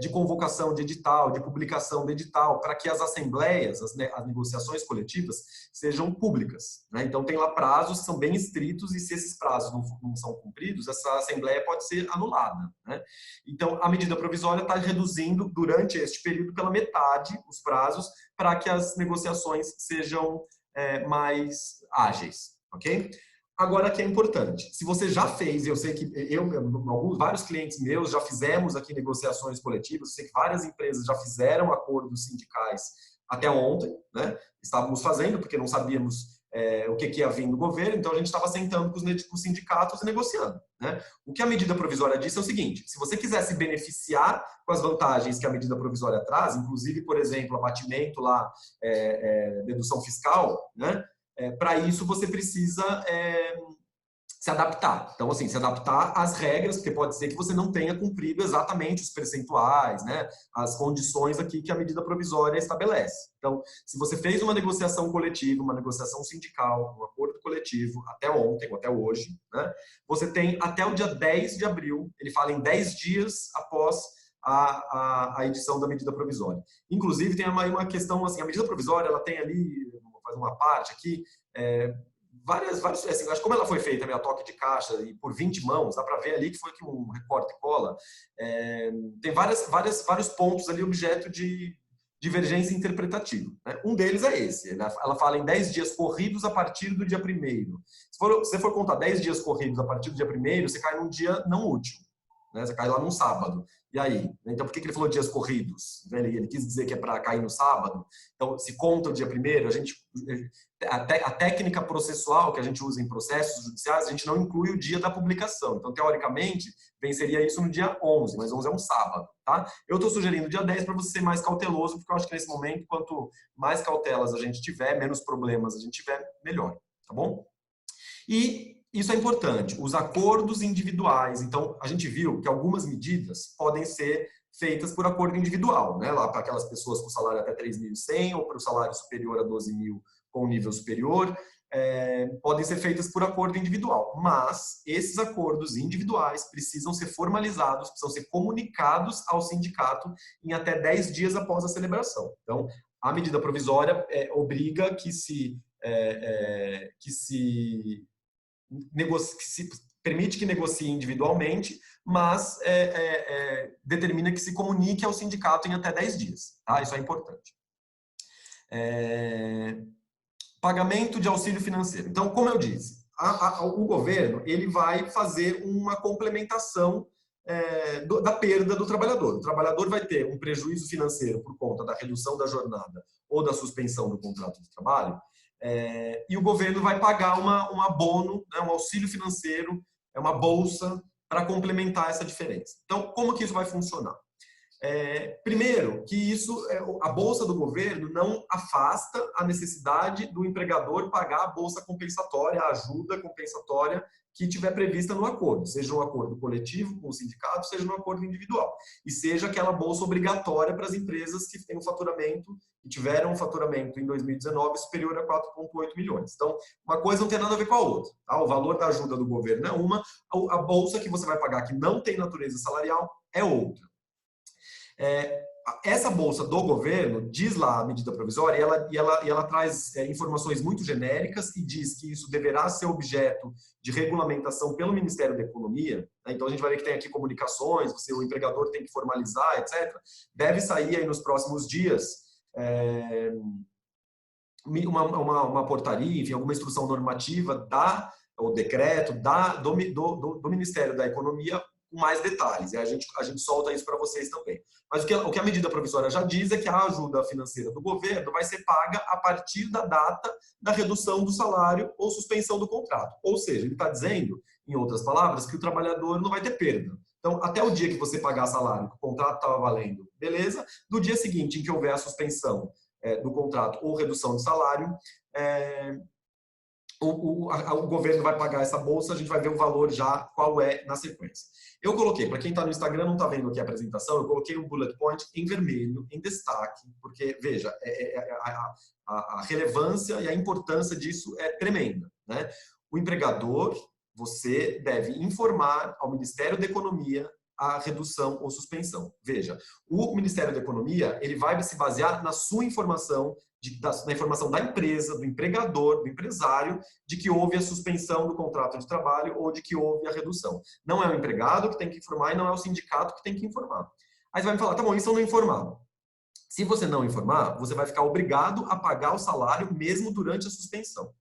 de convocação de edital, de publicação de edital, para que as assembleias, as negociações coletivas, sejam públicas, né? Então, tem lá prazos que são bem estritos e se esses prazos não são cumpridos, essa assembleia pode ser anulada, né? Então, a medida provisória está reduzindo, durante este período, pela metade os prazos para que as negociações sejam mais ágeis, ok? Agora, que é importante, se você já fez, eu sei que vários clientes meus já fizemos aqui negociações coletivas, eu sei que várias empresas já fizeram acordos sindicais até ontem, né? Estávamos fazendo porque não sabíamos o que ia vir do governo, então a gente estava sentando com os sindicatos e negociando, né? O que a medida provisória disse é o seguinte: se você quiser se beneficiar com as vantagens que a medida provisória traz, inclusive, por exemplo, abatimento lá, dedução fiscal, né? Para isso, você precisa se adaptar. Então, assim, se adaptar às regras, porque pode ser que você não tenha cumprido exatamente os percentuais, né, as condições aqui que a medida provisória estabelece. Então, se você fez uma negociação coletiva, uma negociação sindical, um acordo coletivo, até ontem ou até hoje, né, você tem até o dia 10 de abril, ele fala em 10 dias após a edição da medida provisória. Inclusive, tem uma questão, assim, a medida provisória, ela tem ali, faz uma parte aqui, várias assim, acho que como ela foi feita a toque de caixa e por 20 mãos, dá para ver ali que foi aqui um recorte e cola, tem vários pontos ali objeto de divergência interpretativa, né? Um deles é esse. Ela fala em 10 dias corridos a partir do dia 1º. Se você for contar 10 dias corridos a partir do dia 1º, você cai num dia não útil, né? Você cai lá num sábado. E aí? Então, por que ele falou dias corridos? Ele quis dizer que é para cair no sábado. Então, se conta o dia 1º, a técnica processual que a gente usa em processos judiciais, a gente não inclui o dia da publicação. Então, teoricamente, venceria isso no dia 11, mas 11 é um sábado, tá? Eu estou sugerindo o dia 10 para você ser mais cauteloso, porque eu acho que nesse momento, quanto mais cautelas a gente tiver, menos problemas a gente tiver, melhor, tá bom? E isso é importante, os acordos individuais. Então, a gente viu que algumas medidas podem ser feitas por acordo individual, né? Lá para aquelas pessoas com salário até 3.100 ou para o salário superior a 12.000 com nível superior, podem ser feitas por acordo individual. Mas esses acordos individuais precisam ser formalizados, precisam ser comunicados ao sindicato em até 10 dias após a celebração. Então, a medida provisória obriga que se permite que negocie individualmente, mas determina que se comunique ao sindicato em até 10 dias. Tá? Isso é importante. Pagamento de auxílio financeiro. Então, como eu disse, o governo ele vai fazer uma complementação da perda do trabalhador. O trabalhador vai ter um prejuízo financeiro por conta da redução da jornada ou da suspensão do contrato de trabalho, e o governo vai pagar um abono, né, um auxílio financeiro, uma bolsa, para complementar essa diferença. Então, como que isso vai funcionar? Primeiro, que a bolsa do governo não afasta a necessidade do empregador pagar a bolsa compensatória, a ajuda compensatória que tiver prevista no acordo, seja um acordo coletivo com o sindicato, seja um acordo individual, e seja aquela bolsa obrigatória para as empresas que têm um faturamento, que tiveram um faturamento em 2019 superior a 4,8 milhões. Então, uma coisa não tem nada a ver com a outra. Tá? O valor da ajuda do governo é uma, a bolsa que você vai pagar que não tem natureza salarial é outra. Essa bolsa do governo, diz lá a medida provisória, e ela traz informações muito genéricas e diz que isso deverá ser objeto de regulamentação pelo Ministério da Economia, né? Então a gente vai ver que tem aqui comunicações, o empregador tem que formalizar, etc. Deve sair aí nos próximos dias uma portaria, enfim, alguma instrução normativa ou decreto do Ministério da Economia com mais detalhes, e a gente solta isso para vocês também. Mas o que a medida provisória já diz é que a ajuda financeira do governo vai ser paga a partir da data da redução do salário ou suspensão do contrato. Ou seja, ele está dizendo, em outras palavras, que o trabalhador não vai ter perda. Então, até o dia que você pagar salário, que o contrato estava valendo, beleza? No dia seguinte, em que houver a suspensão do contrato ou redução de salário, o governo vai pagar essa bolsa, a gente vai ver o valor já, qual é na sequência. Eu coloquei, para quem está no Instagram, não está vendo aqui a apresentação, eu coloquei um bullet point em vermelho, em destaque, porque, veja, a relevância e a importância disso é tremenda, né? O empregador, você deve informar ao Ministério da Economia a redução ou suspensão. Veja, o Ministério da Economia ele vai se basear na sua informação, na informação da empresa, do empregador, do empresário, de que houve a suspensão do contrato de trabalho ou de que houve a redução. Não é o empregado que tem que informar e não é o sindicato que tem que informar. Aí você vai me falar, tá bom, isso eu não informado. Se você não informar, você vai ficar obrigado a pagar o salário mesmo durante a suspensão.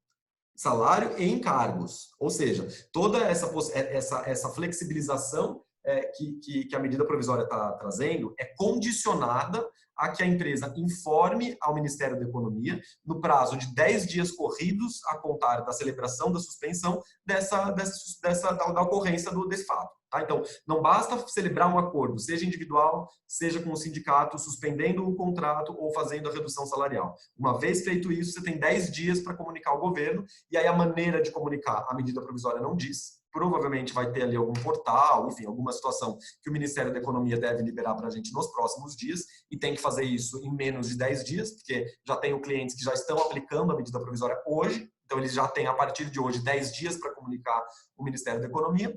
Salário e encargos. Ou seja, toda essa flexibilização que a medida provisória está trazendo é condicionada a que a empresa informe ao Ministério da Economia, no prazo de 10 dias corridos a contar da celebração da suspensão da ocorrência desse fato. Tá? Então, não basta celebrar um acordo, seja individual, seja com o sindicato, suspendendo o contrato ou fazendo a redução salarial. Uma vez feito isso, você tem 10 dias para comunicar ao governo, e aí a maneira de comunicar a medida provisória não diz. Provavelmente vai ter ali algum portal, enfim, alguma situação que o Ministério da Economia deve liberar para a gente nos próximos dias, e tem que fazer isso em menos de 10 dias, porque já tenho clientes que já estão aplicando a medida provisória hoje, então eles já têm, a partir de hoje, 10 dias para comunicar o Ministério da Economia,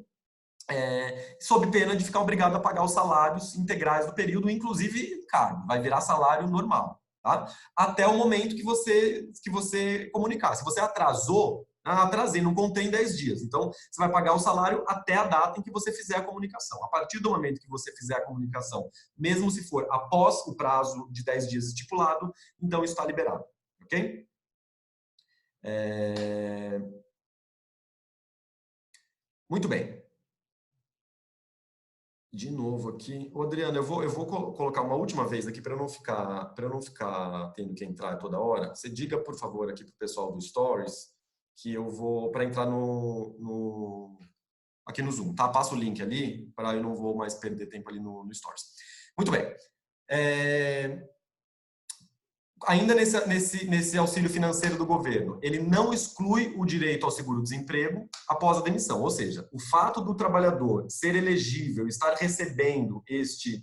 sob pena de ficar obrigado a pagar os salários integrais do período, inclusive, cara, vai virar salário normal, tá? Até o momento que você comunicar. Se você atrasou, Ah, atrasei, não contei em 10 dias. Então, você vai pagar o salário até a data em que você fizer a comunicação. A partir do momento que você fizer a comunicação, mesmo se for após o prazo de 10 dias estipulado, então isso está liberado. Ok? Muito bem. De novo aqui. Ô, Adriano, eu vou colocar uma última vez aqui para eu não ficar tendo que entrar toda hora. Você diga, por favor, aqui para o pessoal do Stories que eu vou para entrar aqui no Zoom, tá? Passa o link ali para eu não vou mais perder tempo ali no Stories. Muito bem. Ainda nesse auxílio financeiro do governo, ele não exclui o direito ao seguro-desemprego após a demissão. Ou seja, o fato do trabalhador ser elegível, estar recebendo este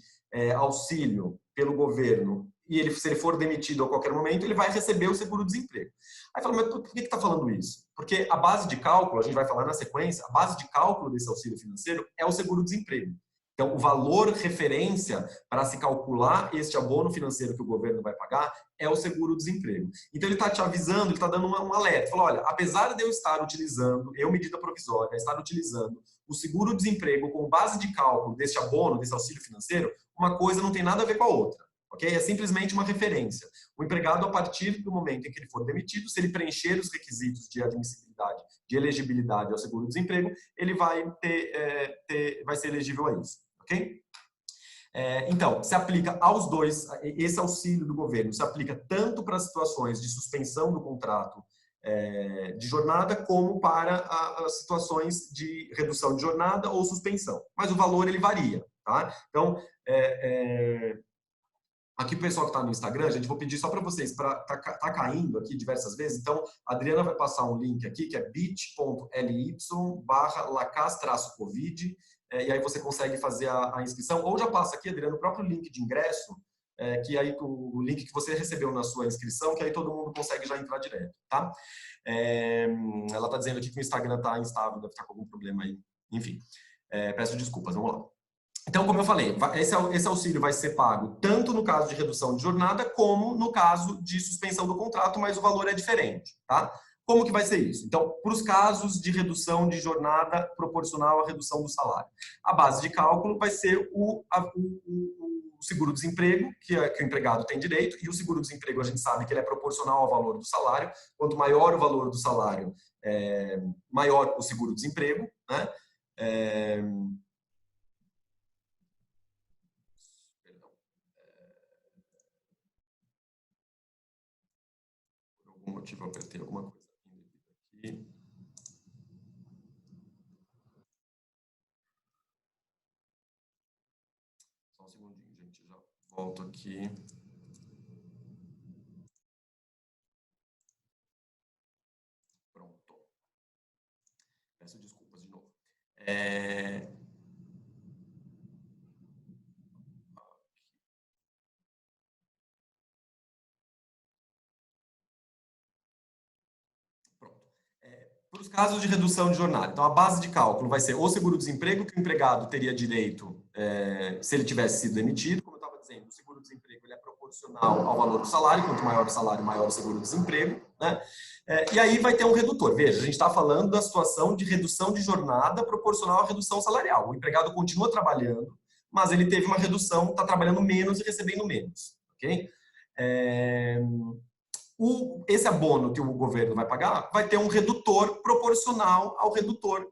auxílio pelo governo, e se ele for demitido a qualquer momento, ele vai receber o seguro-desemprego. Aí fala, mas por que está falando isso? Porque a base de cálculo, a gente vai falar na sequência, a base de cálculo desse auxílio financeiro é o seguro-desemprego. Então, o valor referência para se calcular este abono financeiro que o governo vai pagar é o seguro-desemprego. Então, ele está te avisando, ele está dando um alerta. Falou, olha, apesar de eu estar utilizando, medida provisória, estar utilizando o seguro-desemprego como base de cálculo deste abono, desse auxílio financeiro, uma coisa não tem nada a ver com a outra. Okay? É simplesmente uma referência. O empregado, a partir do momento em que ele for demitido, se ele preencher os requisitos de admissibilidade, de elegibilidade ao seguro-desemprego, ele vai vai ser elegível a isso. Ok? Então, se aplica aos dois, esse auxílio do governo se aplica tanto para situações de suspensão do contrato de jornada, como para as situações de redução de jornada ou suspensão. Mas o valor, ele varia. Tá? Então, aqui o pessoal que está no Instagram, gente, vou pedir só para vocês, tá caindo aqui diversas vezes, então a Adriana vai passar um link aqui, que é bit.ly/lacas-covid, e aí você consegue fazer a inscrição, ou já passa aqui, Adriana, o próprio link de ingresso, que aí o link que você recebeu na sua inscrição, que aí todo mundo consegue já entrar direto, tá? Ela está dizendo aqui que o Instagram está instável, deve estar com algum problema aí, enfim, peço desculpas, vamos lá. Então, como eu falei, esse auxílio vai ser pago tanto no caso de redução de jornada, como no caso de suspensão do contrato, mas o valor é diferente, tá? Como que vai ser isso? Então, para os casos de redução de jornada proporcional à redução do salário, a base de cálculo vai ser o seguro-desemprego, que o empregado tem direito, e o seguro-desemprego a gente sabe que ele é proporcional ao valor do salário. Quanto maior o valor do salário, maior o seguro-desemprego, né? Por algum motivo eu apertei alguma coisa aqui. Só um segundinho, gente, já volto aqui. Pronto. Peço desculpas de novo. Para os casos de redução de jornada, então a base de cálculo vai ser o seguro-desemprego que o empregado teria direito se ele tivesse sido demitido. Como eu estava dizendo, o seguro-desemprego ele é proporcional ao valor do salário, quanto maior o salário, maior o seguro-desemprego, né? E aí vai ter um redutor. Veja, a gente está falando da situação de redução de jornada proporcional à redução salarial. O empregado continua trabalhando, mas ele teve uma redução, está trabalhando menos e recebendo menos. Ok? Esse abono que o governo vai pagar vai ter um redutor proporcional ao redutor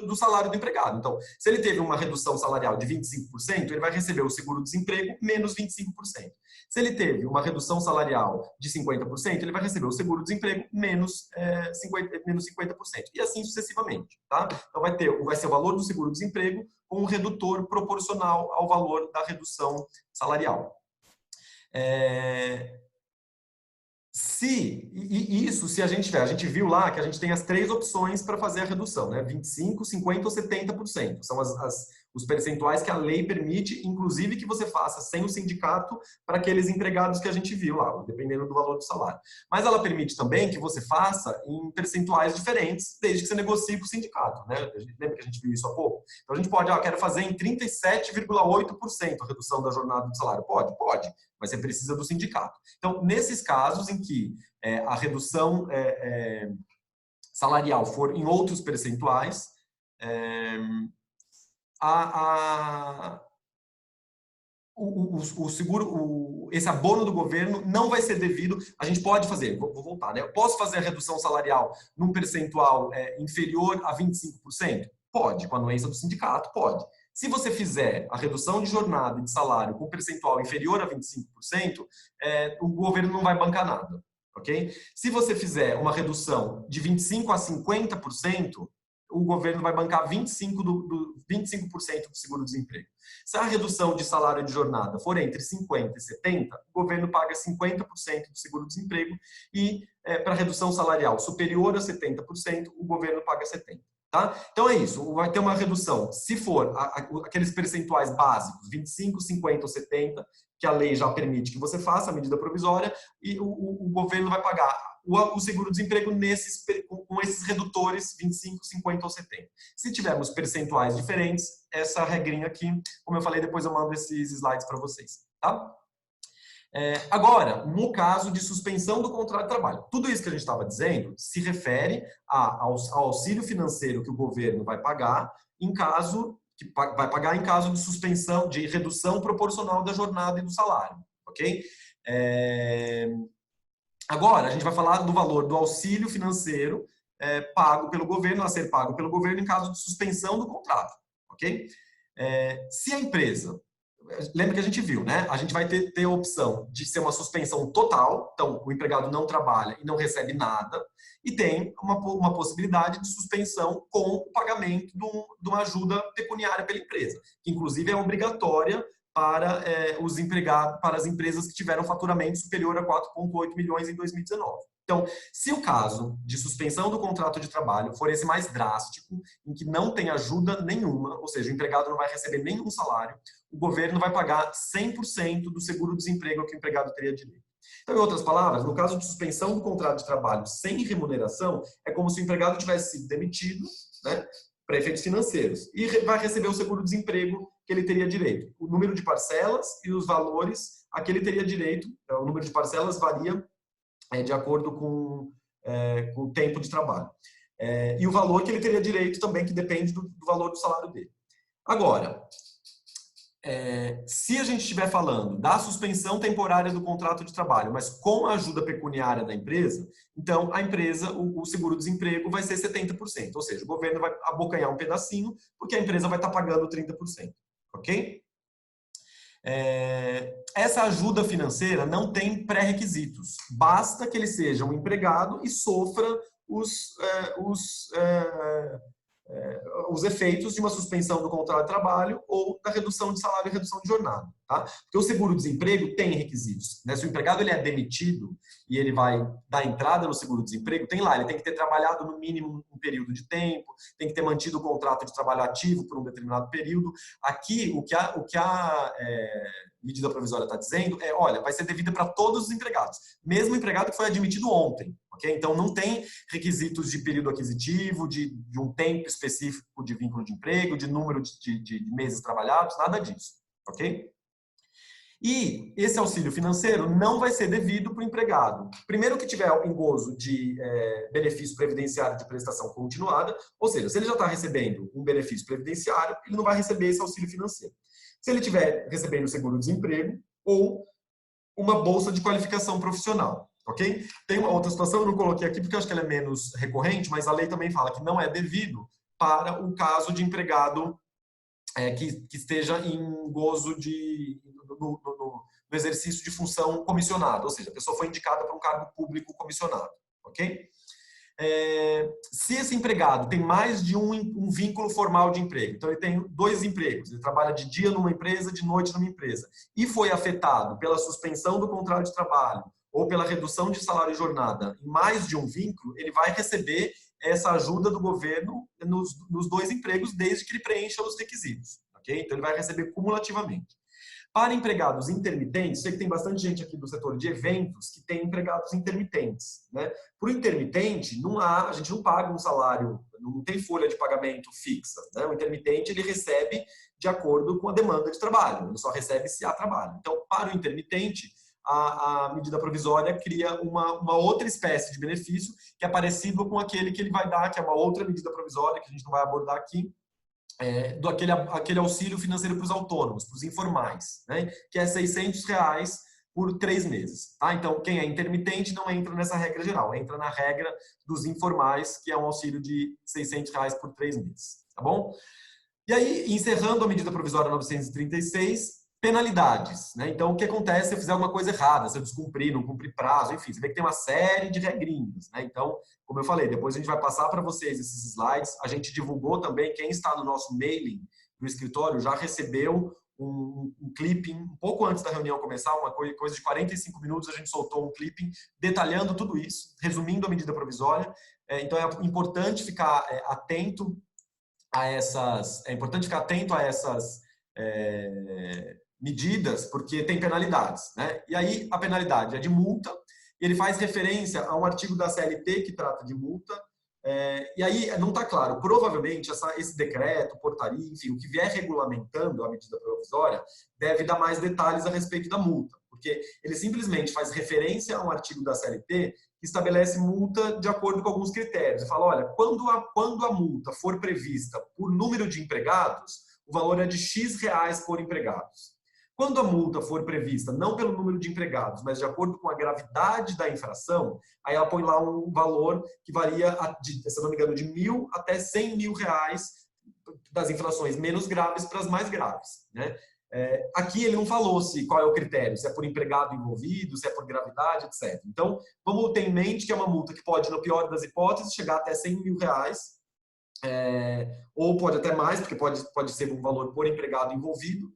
do salário do empregado. Então, se ele teve uma redução salarial de 25%, ele vai receber o seguro-desemprego menos 25%. Se ele teve uma redução salarial de 50%, ele vai receber o seguro-desemprego menos 50%. E assim sucessivamente. Tá? Então, vai ser o valor do seguro-desemprego com um redutor proporcional ao valor da redução salarial. Se a gente viu lá que a gente tem as 3 opções para fazer a redução, né? 25%, 50% ou 70%. São os percentuais que a lei permite, inclusive que você faça sem o sindicato para aqueles empregados que a gente viu lá, dependendo do valor do salário. Mas ela permite também que você faça em percentuais diferentes, desde que você negocie com o sindicato, né? Lembra que a gente viu isso há pouco? Então a gente pode, quero fazer em 37,8% a redução da jornada do salário. Pode, mas você precisa do sindicato. Então, nesses casos em que a redução salarial for em outros percentuais, o seguro, esse abono do governo não vai ser devido. A gente pode fazer, vou voltar, né? Eu posso fazer a redução salarial num percentual inferior a 25%? Pode, com a anuência do sindicato, pode. Se você fizer a redução de jornada e de salário com percentual inferior a 25%, o governo não vai bancar nada, ok? Se você fizer uma redução de 25% a 50%, o governo vai bancar 25% do seguro-desemprego. Se a redução de salário e de jornada for entre 50% e 70%, o governo paga 50% do seguro-desemprego e, para redução salarial superior a 70%, o governo paga 70%. Tá? Então é isso, vai ter uma redução. Se for aqueles percentuais básicos, 25%, 50% ou 70%, que a lei já permite que você faça, a medida provisória, e o governo vai pagar o seguro-desemprego com esses redutores 25%, 50% ou 70%. Se tivermos percentuais diferentes, essa regrinha aqui, como eu falei, depois eu mando esses slides para vocês. Tá? Agora, no caso de suspensão do contrato de trabalho, tudo isso que a gente estava dizendo se refere ao auxílio financeiro que o governo vai pagar em caso de suspensão, de redução proporcional da jornada e do salário, ok? Agora, a gente vai falar do valor do auxílio financeiro pago pelo governo, a ser pago pelo governo em caso de suspensão do contrato, ok? Se a empresa... Lembra que a gente viu, né? A gente vai ter a opção de ser uma suspensão total, então o empregado não trabalha e não recebe nada, e tem uma possibilidade de suspensão com o pagamento de uma ajuda pecuniária pela empresa, que inclusive é obrigatória para os empregados, para as empresas que tiveram faturamento superior a 4,8 milhões em 2019. Então, se o caso de suspensão do contrato de trabalho for esse mais drástico, em que não tem ajuda nenhuma, ou seja, o empregado não vai receber nenhum salário, o governo vai pagar 100% do seguro-desemprego que o empregado teria direito. Então, em outras palavras, no caso de suspensão do contrato de trabalho sem remuneração, é como se o empregado tivesse sido demitido, né, para efeitos financeiros, e vai receber o seguro-desemprego que ele teria direito. O número de parcelas e os valores a que ele teria direito, o número de parcelas varia de acordo com o tempo de trabalho. E o valor que ele teria direito também, que depende do valor do salário dele. Agora, se a gente estiver falando da suspensão temporária do contrato de trabalho, mas com a ajuda pecuniária da empresa, então a empresa, o seguro-desemprego vai ser 70%, ou seja, o governo vai abocanhar um pedacinho, porque a empresa vai estar pagando 30%, ok? Essa ajuda financeira não tem pré-requisitos, basta que ele seja um empregado e sofra os efeitos de uma suspensão do contrato de trabalho ou da redução de salário e redução de jornada. Tá? Porque o seguro-desemprego tem requisitos. Né? Se o empregado ele é demitido e ele vai dar entrada no seguro-desemprego, tem lá, ele tem que ter trabalhado no mínimo um período de tempo, tem que ter mantido o contrato de trabalho ativo por um determinado período. Aqui, o que a medida provisória está dizendo olha, vai ser devida para todos os empregados, mesmo o empregado que foi admitido ontem. Okay? Então, não tem requisitos de período aquisitivo, de um tempo específico de vínculo de emprego, de número de meses trabalhados, nada disso. Ok? E esse auxílio financeiro não vai ser devido para o empregado. Primeiro que tiver em gozo de benefício previdenciário de prestação continuada, ou seja, se ele já está recebendo um benefício previdenciário, ele não vai receber esse auxílio financeiro. Se ele estiver recebendo seguro-desemprego ou uma bolsa de qualificação profissional. Ok? Tem uma outra situação, eu não coloquei aqui porque eu acho que ela é menos recorrente, mas a lei também fala que não é devido para o caso de empregado que esteja em gozo no exercício de função comissionada, ou seja, a pessoa foi indicada para um cargo público comissionado. Ok? Se esse empregado tem mais de um vínculo formal de emprego, então ele tem 2 empregos, ele trabalha de dia numa empresa, de noite numa empresa, e foi afetado pela suspensão do contrato de trabalho ou pela redução de salário e jornada em mais de um vínculo, ele vai receber essa ajuda do governo nos 2 empregos, desde que ele preencha os requisitos. Okay? Então, ele vai receber cumulativamente. Para empregados intermitentes, sei que tem bastante gente aqui do setor de eventos que tem empregados intermitentes. Né? Para o intermitente, a gente não paga um salário, não tem folha de pagamento fixa. Né? O intermitente ele recebe de acordo com a demanda de trabalho, ele só recebe se há trabalho. Então, para o intermitente, a medida provisória cria uma outra espécie de benefício que é parecido com aquele que ele vai dar, que é uma outra medida provisória, que a gente não vai abordar aqui, aquele auxílio financeiro para os autônomos, para os informais, né? Que é R$600 por 3 meses. Tá? Então, quem é intermitente não entra nessa regra geral, entra na regra dos informais, que é um auxílio de R$600 por 3 meses. Tá bom? E aí, encerrando a medida provisória 936, penalidades. Né? Então, o que acontece se eu fizer alguma coisa errada, se eu descumprir, não cumprir prazo, enfim, você vê que tem uma série de regrinhas. Né? Então, como eu falei, depois a gente vai passar para vocês esses slides. A gente divulgou também, quem está no nosso mailing do escritório já recebeu um clipping, um pouco antes da reunião começar, uma coisa de 45 minutos, a gente soltou um clipping detalhando tudo isso, resumindo a medida provisória. Então, é importante ficar atento a essas medidas, porque tem penalidades, né? E aí a penalidade é de multa, e ele faz referência a um artigo da CLT que trata de multa, e aí não está claro, provavelmente esse decreto, portaria, enfim, o que vier regulamentando a medida provisória deve dar mais detalhes a respeito da multa, porque ele simplesmente faz referência a um artigo da CLT que estabelece multa de acordo com alguns critérios. E fala, olha, quando a multa for prevista por número de empregados, o valor é de X reais por empregados. Quando a multa for prevista não pelo número de empregados, mas de acordo com a gravidade da infração, aí ela põe lá um valor que varia, se não me engano, de R$1.000 até R$100.000 das infrações menos graves para as mais graves. Né? Aqui ele não falou qual é o critério, se é por empregado envolvido, se é por gravidade, etc. Então, vamos ter em mente que é uma multa que pode, no pior das hipóteses, chegar até R$100.000, ou pode até mais, porque pode ser um valor por empregado envolvido,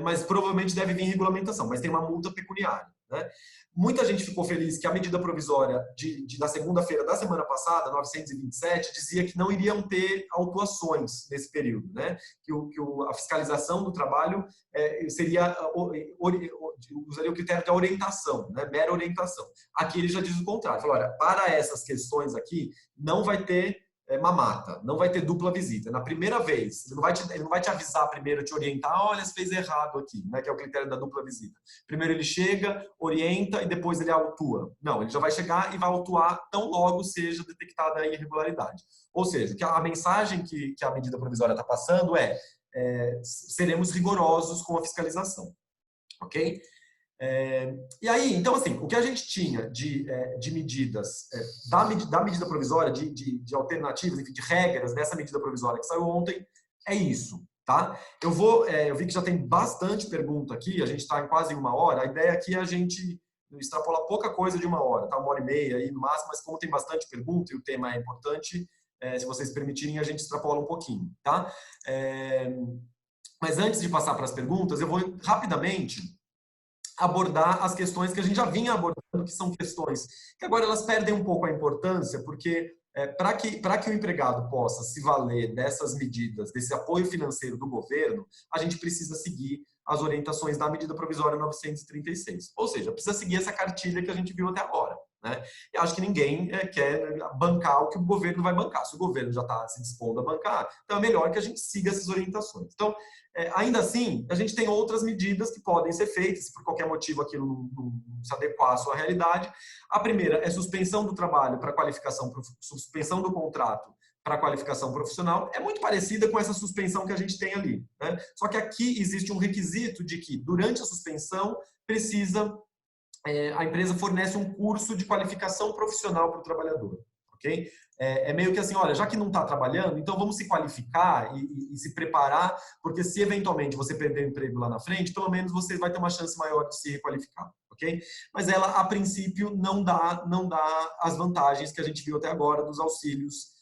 mas provavelmente deve vir em regulamentação, mas tem uma multa pecuniária. Né? Muita gente ficou feliz que a medida provisória da segunda-feira da semana passada, 927, dizia que não iriam ter autuações nesse período, né? Que a fiscalização do trabalho usaria o critério da orientação, né? Mera orientação. Aqui ele já diz o contrário, falou, olha, para essas questões aqui, não vai ter mamata, não vai ter dupla visita. Na primeira vez, ele não vai te avisar primeiro, te orientar, olha, você fez errado aqui, né, que é o critério da dupla visita. Primeiro ele chega, orienta e depois ele autua. Não, ele já vai chegar e vai autuar tão logo seja detectada a irregularidade. Ou seja, que a mensagem que a medida provisória está passando seremos rigorosos com a fiscalização. Ok? E aí, então, assim, o que a gente tinha de medidas da medida provisória, de alternativas, enfim, de regras dessa medida provisória que saiu ontem, é isso, tá? Eu vi que já tem bastante pergunta aqui, a gente está em quase 1 hora, a ideia aqui é a gente extrapolar pouca coisa de 1 hora, tá? 1h30 aí no máximo, mas como tem bastante pergunta e o tema é importante, se vocês permitirem, a gente extrapola um pouquinho, tá? Mas antes de passar para as perguntas, eu vou rapidamente abordar as questões que a gente já vinha abordando, que são questões que agora elas perdem um pouco a importância, porque para que o empregado possa se valer dessas medidas, desse apoio financeiro do governo, a gente precisa seguir as orientações da medida provisória 936. Ou seja, precisa seguir essa cartilha que a gente viu até agora. Né? E acho que ninguém quer bancar o que o governo vai bancar. Se o governo já está se dispondo a bancar, então é melhor que a gente siga essas orientações. Então, ainda assim, a gente tem outras medidas que podem ser feitas, se por qualquer motivo aquilo não se adequar à sua realidade. A primeira é suspensão do trabalho para qualificação, suspensão do contrato para qualificação profissional. É muito parecida com essa suspensão que a gente tem ali. Né? Só que aqui existe um requisito de que, durante a suspensão, a empresa fornece um curso de qualificação profissional para o trabalhador. Okay? É meio que assim, olha, já que não está trabalhando, então vamos se qualificar e se preparar, porque se eventualmente você perder o emprego lá na frente, pelo menos você vai ter uma chance maior de se requalificar. Okay? Mas ela, a princípio, não dá as vantagens que a gente viu até agora dos auxílios,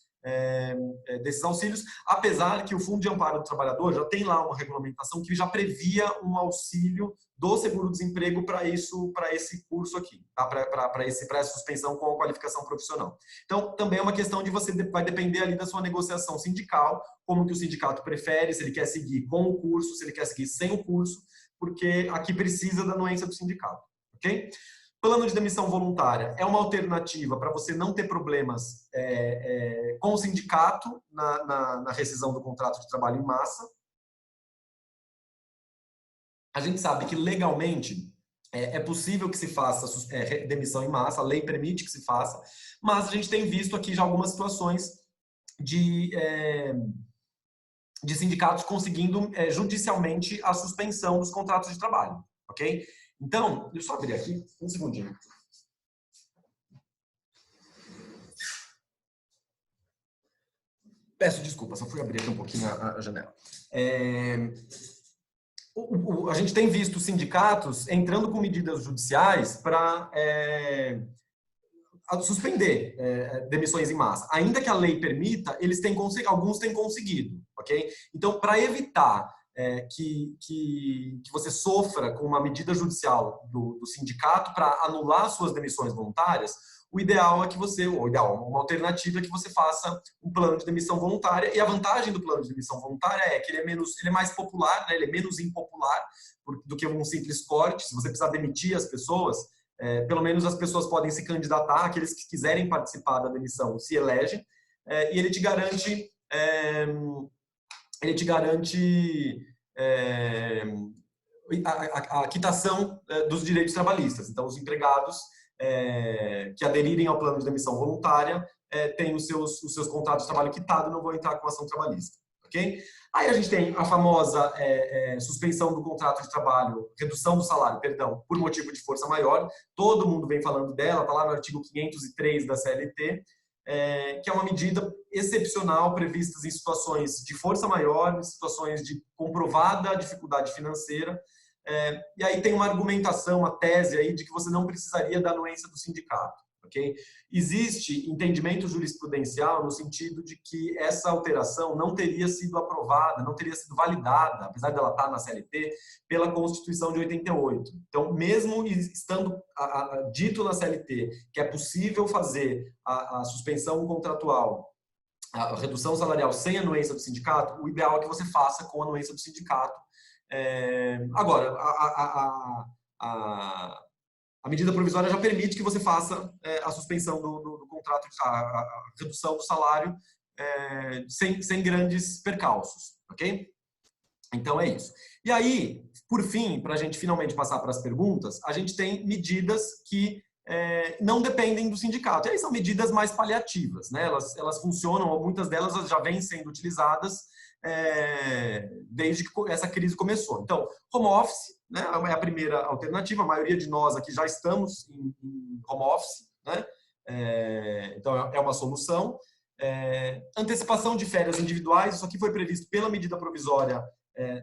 desses auxílios, apesar que o Fundo de Amparo do Trabalhador já tem lá uma regulamentação que já previa um auxílio do seguro-desemprego para esse curso aqui, tá? para essa suspensão com a qualificação profissional. Então, também é uma questão de vai depender ali da sua negociação sindical, como que o sindicato prefere, se ele quer seguir com o curso, se ele quer seguir sem o curso, porque aqui precisa da anuência do sindicato. Ok? Plano de demissão voluntária é uma alternativa para você não ter problemas com o sindicato na rescisão do contrato de trabalho em massa. A gente sabe que legalmente É possível que se faça demissão em massa, a lei permite que se faça, mas a gente tem visto aqui já algumas situações de, de sindicatos conseguindo judicialmente a suspensão dos contratos de trabalho, ok? Então, deixa eu só abrir aqui, um segundinho. Peço desculpa, só fui abrir aqui um pouquinho a janela. A gente tem visto sindicatos entrando com medidas judiciais para suspender demissões em massa. Ainda que a lei permita, alguns têm conseguido, ok? Então, para evitar que você sofra com uma medida judicial do sindicato para anular suas demissões voluntárias, o ideal é que uma alternativa é que você faça um plano de demissão voluntária, e a vantagem do plano de demissão voluntária é que ele é mais popular, né? Ele é menos impopular do que um simples corte. Se você precisar demitir as pessoas, pelo menos as pessoas podem se candidatar, aqueles que quiserem participar da demissão se elegem, e ele te garante a quitação dos direitos trabalhistas. Então, os empregados que aderirem ao plano de demissão voluntária têm os seus contratos de trabalho quitados e não vão entrar com ação trabalhista. Okay? Aí a gente tem a famosa suspensão do contrato de trabalho, redução do salário, perdão, por motivo de força maior. Todo mundo vem falando dela, está lá no artigo 503 da CLT, que é uma medida excepcional prevista em situações de força maior, em situações de comprovada dificuldade financeira. E aí tem uma argumentação, uma tese aí de que você não precisaria da anuência do sindicato. Okay? Existe entendimento jurisprudencial no sentido de que essa alteração não teria sido aprovada, não teria sido validada, apesar dela estar na CLT, pela Constituição de 88. Então, mesmo estando dito na CLT que é possível fazer a suspensão contratual, a redução salarial sem anuência do sindicato, o ideal é que você faça com a anuência do sindicato. Agora, a medida provisória já permite que você faça a suspensão do contrato, a redução do salário sem grandes percalços, ok? Então é isso. E aí, por fim, para a gente finalmente passar para as perguntas, a gente tem medidas que não dependem do sindicato. E aí são medidas mais paliativas, né? Elas funcionam, muitas delas já vêm sendo utilizadas desde que essa crise começou. Então, home office, né, é a primeira alternativa. A maioria de nós aqui já estamos em home office, né? Então é uma solução. Antecipação de férias individuais, isso aqui foi previsto pela medida provisória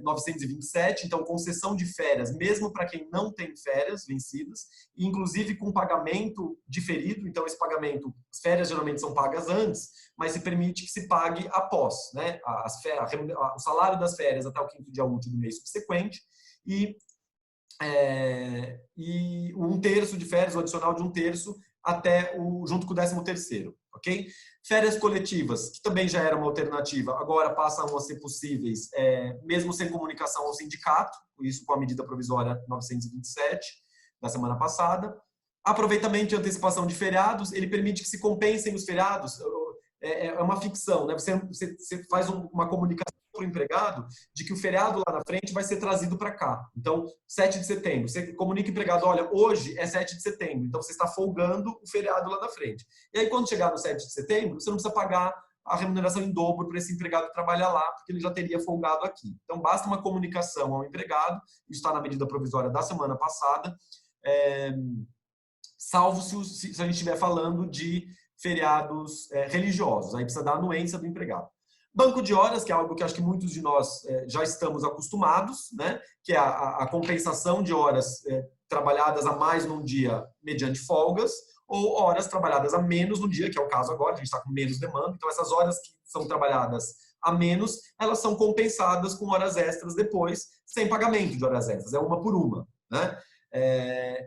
927, então concessão de férias, mesmo para quem não tem férias vencidas, inclusive com pagamento diferido. Então esse pagamento, as férias geralmente são pagas antes, mas se permite que se pague após, né? O salário das férias até o 5º dia útil do mês subsequente, e 1/3 de férias, o adicional de 1/3 junto com o 13º, ok? Férias coletivas, que também já era uma alternativa, agora passam a ser possíveis, mesmo sem comunicação ao sindicato, isso com a medida provisória 927 da semana passada. Aproveitamento e antecipação de feriados, ele permite que se compensem os feriados. É uma ficção, né? Você faz uma comunicação para o empregado de que o feriado lá na frente vai ser trazido para cá. Então, 7 de setembro, você comunica o empregado, olha, hoje é 7 de setembro, então você está folgando o feriado lá na frente. E aí, quando chegar no 7 de setembro, você não precisa pagar a remuneração em dobro para esse empregado trabalhar lá, porque ele já teria folgado aqui. Então, basta uma comunicação ao empregado, isso está na medida provisória da semana passada, salvo se a gente estiver falando de feriados religiosos, aí precisa da anuência do empregado. Banco de horas, que é algo que acho que muitos de nós já estamos acostumados, né? Que é a compensação de horas trabalhadas a mais num dia mediante folgas, ou horas trabalhadas a menos no dia, que é o caso agora, a gente está com menos demanda. Então, essas horas que são trabalhadas a menos, elas são compensadas com horas extras depois, sem pagamento de horas extras, é uma por uma, né?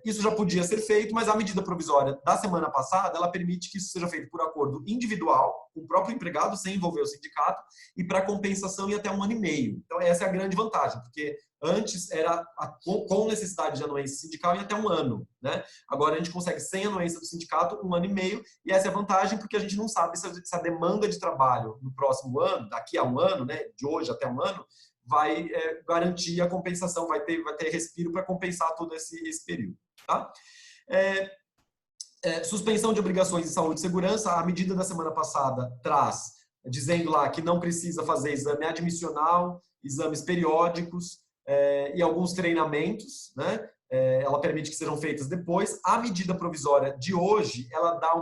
Isso já podia ser feito, mas a medida provisória da semana passada, ela permite que isso seja feito por acordo individual, com o próprio empregado, sem envolver o sindicato, e para compensação em até 1 ano e meio. Então, essa é a grande vantagem, porque antes era com necessidade de anuência sindical em até 1 ano, né? Agora a gente consegue sem anuência do sindicato 1 ano e meio, e essa é a vantagem, porque a gente não sabe se a demanda de trabalho no próximo ano, daqui a 1 ano, né, de hoje até 1 ano, vai garantir a compensação, vai ter respiro para compensar todo esse período. Tá? Suspensão de obrigações de saúde e segurança, a medida da semana passada traz, dizendo lá que não precisa fazer exame admissional, exames periódicos e alguns treinamentos, né? Ela permite que sejam feitas depois. A medida provisória de hoje, ela dá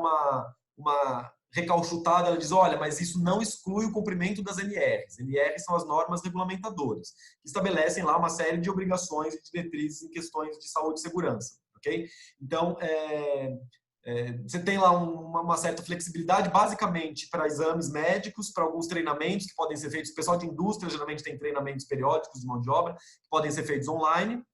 uma recalchutada, ela diz, olha, mas isso não exclui o cumprimento das NRs. NRs são as normas regulamentadoras, que estabelecem lá uma série de obrigações e diretrizes em questões de saúde e segurança. Okay? Então, você tem lá uma certa flexibilidade, basicamente para exames médicos, para alguns treinamentos que podem ser feitos. O pessoal de indústria geralmente tem treinamentos periódicos de mão de obra, que podem ser feitos online.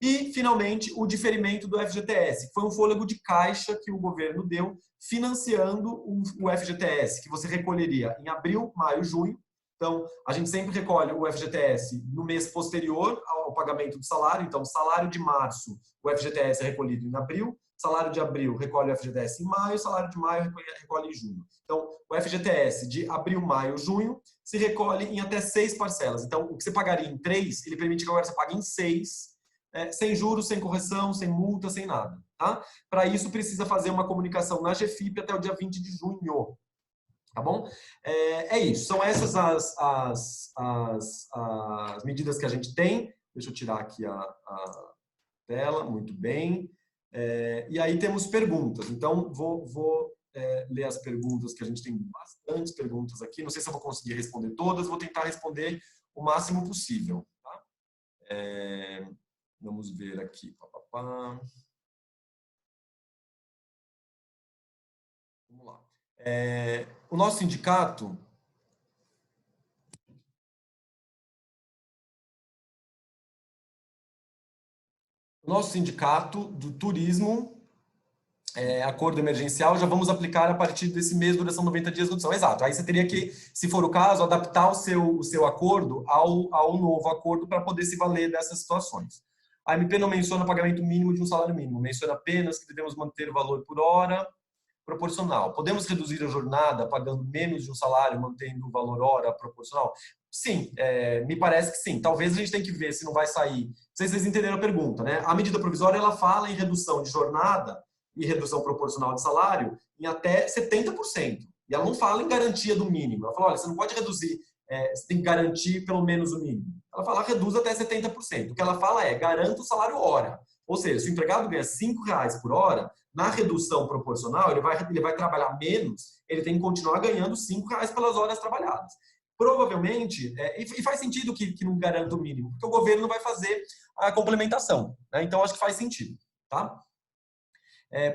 E, finalmente, o diferimento do FGTS, que foi um fôlego de caixa que o governo deu financiando o FGTS, que você recolheria em abril, maio, junho. Então, a gente sempre recolhe o FGTS no mês posterior ao pagamento do salário. Então, salário de março, o FGTS é recolhido em abril, salário de abril recolhe o FGTS em maio, salário de maio recolhe em junho. Então, o FGTS de abril, maio, junho se recolhe em até 6 parcelas. Então, o que você pagaria em 3, ele permite que agora você pague em 6, sem juros, sem correção, sem multa, sem nada. Tá? Para isso, precisa fazer uma comunicação na GFIP até o dia 20 de junho. Tá bom? É isso. São essas as medidas que a gente tem. Deixa eu tirar aqui a tela. Muito bem. E aí temos perguntas. Então, vou ler as perguntas, que a gente tem bastantes perguntas aqui. Não sei se eu vou conseguir responder todas. Vou tentar responder o máximo possível. Tá? Vamos ver aqui. Vamos lá. O nosso sindicato... O nosso sindicato do turismo, acordo emergencial, já vamos aplicar a partir desse mês, duração 90 dias de redução. Exato. Aí você teria que, se for o caso, adaptar o seu acordo ao novo acordo para poder se valer dessas situações. A MP não menciona o pagamento mínimo de um salário mínimo, menciona apenas que devemos manter o valor por hora proporcional. Podemos reduzir a jornada pagando menos de um salário, mantendo o valor hora proporcional? Sim, me parece que sim. Talvez a gente tenha que ver se não vai sair. Não sei se vocês entenderam a pergunta, né? A medida provisória, ela fala em redução de jornada e redução proporcional de salário em até 70%. E ela não fala em garantia do mínimo. Ela fala, olha, você não pode reduzir, você tem que garantir pelo menos o mínimo. Ela fala, reduz até 70%. O que ela fala garanta o salário hora. Ou seja, se o empregado ganha R$5 por hora, na redução proporcional, ele vai trabalhar menos, ele tem que continuar ganhando R$5 pelas horas trabalhadas. Provavelmente, e faz sentido que não garanta o mínimo, porque o governo não vai fazer a complementação. Né? Então, acho que faz sentido. Tá?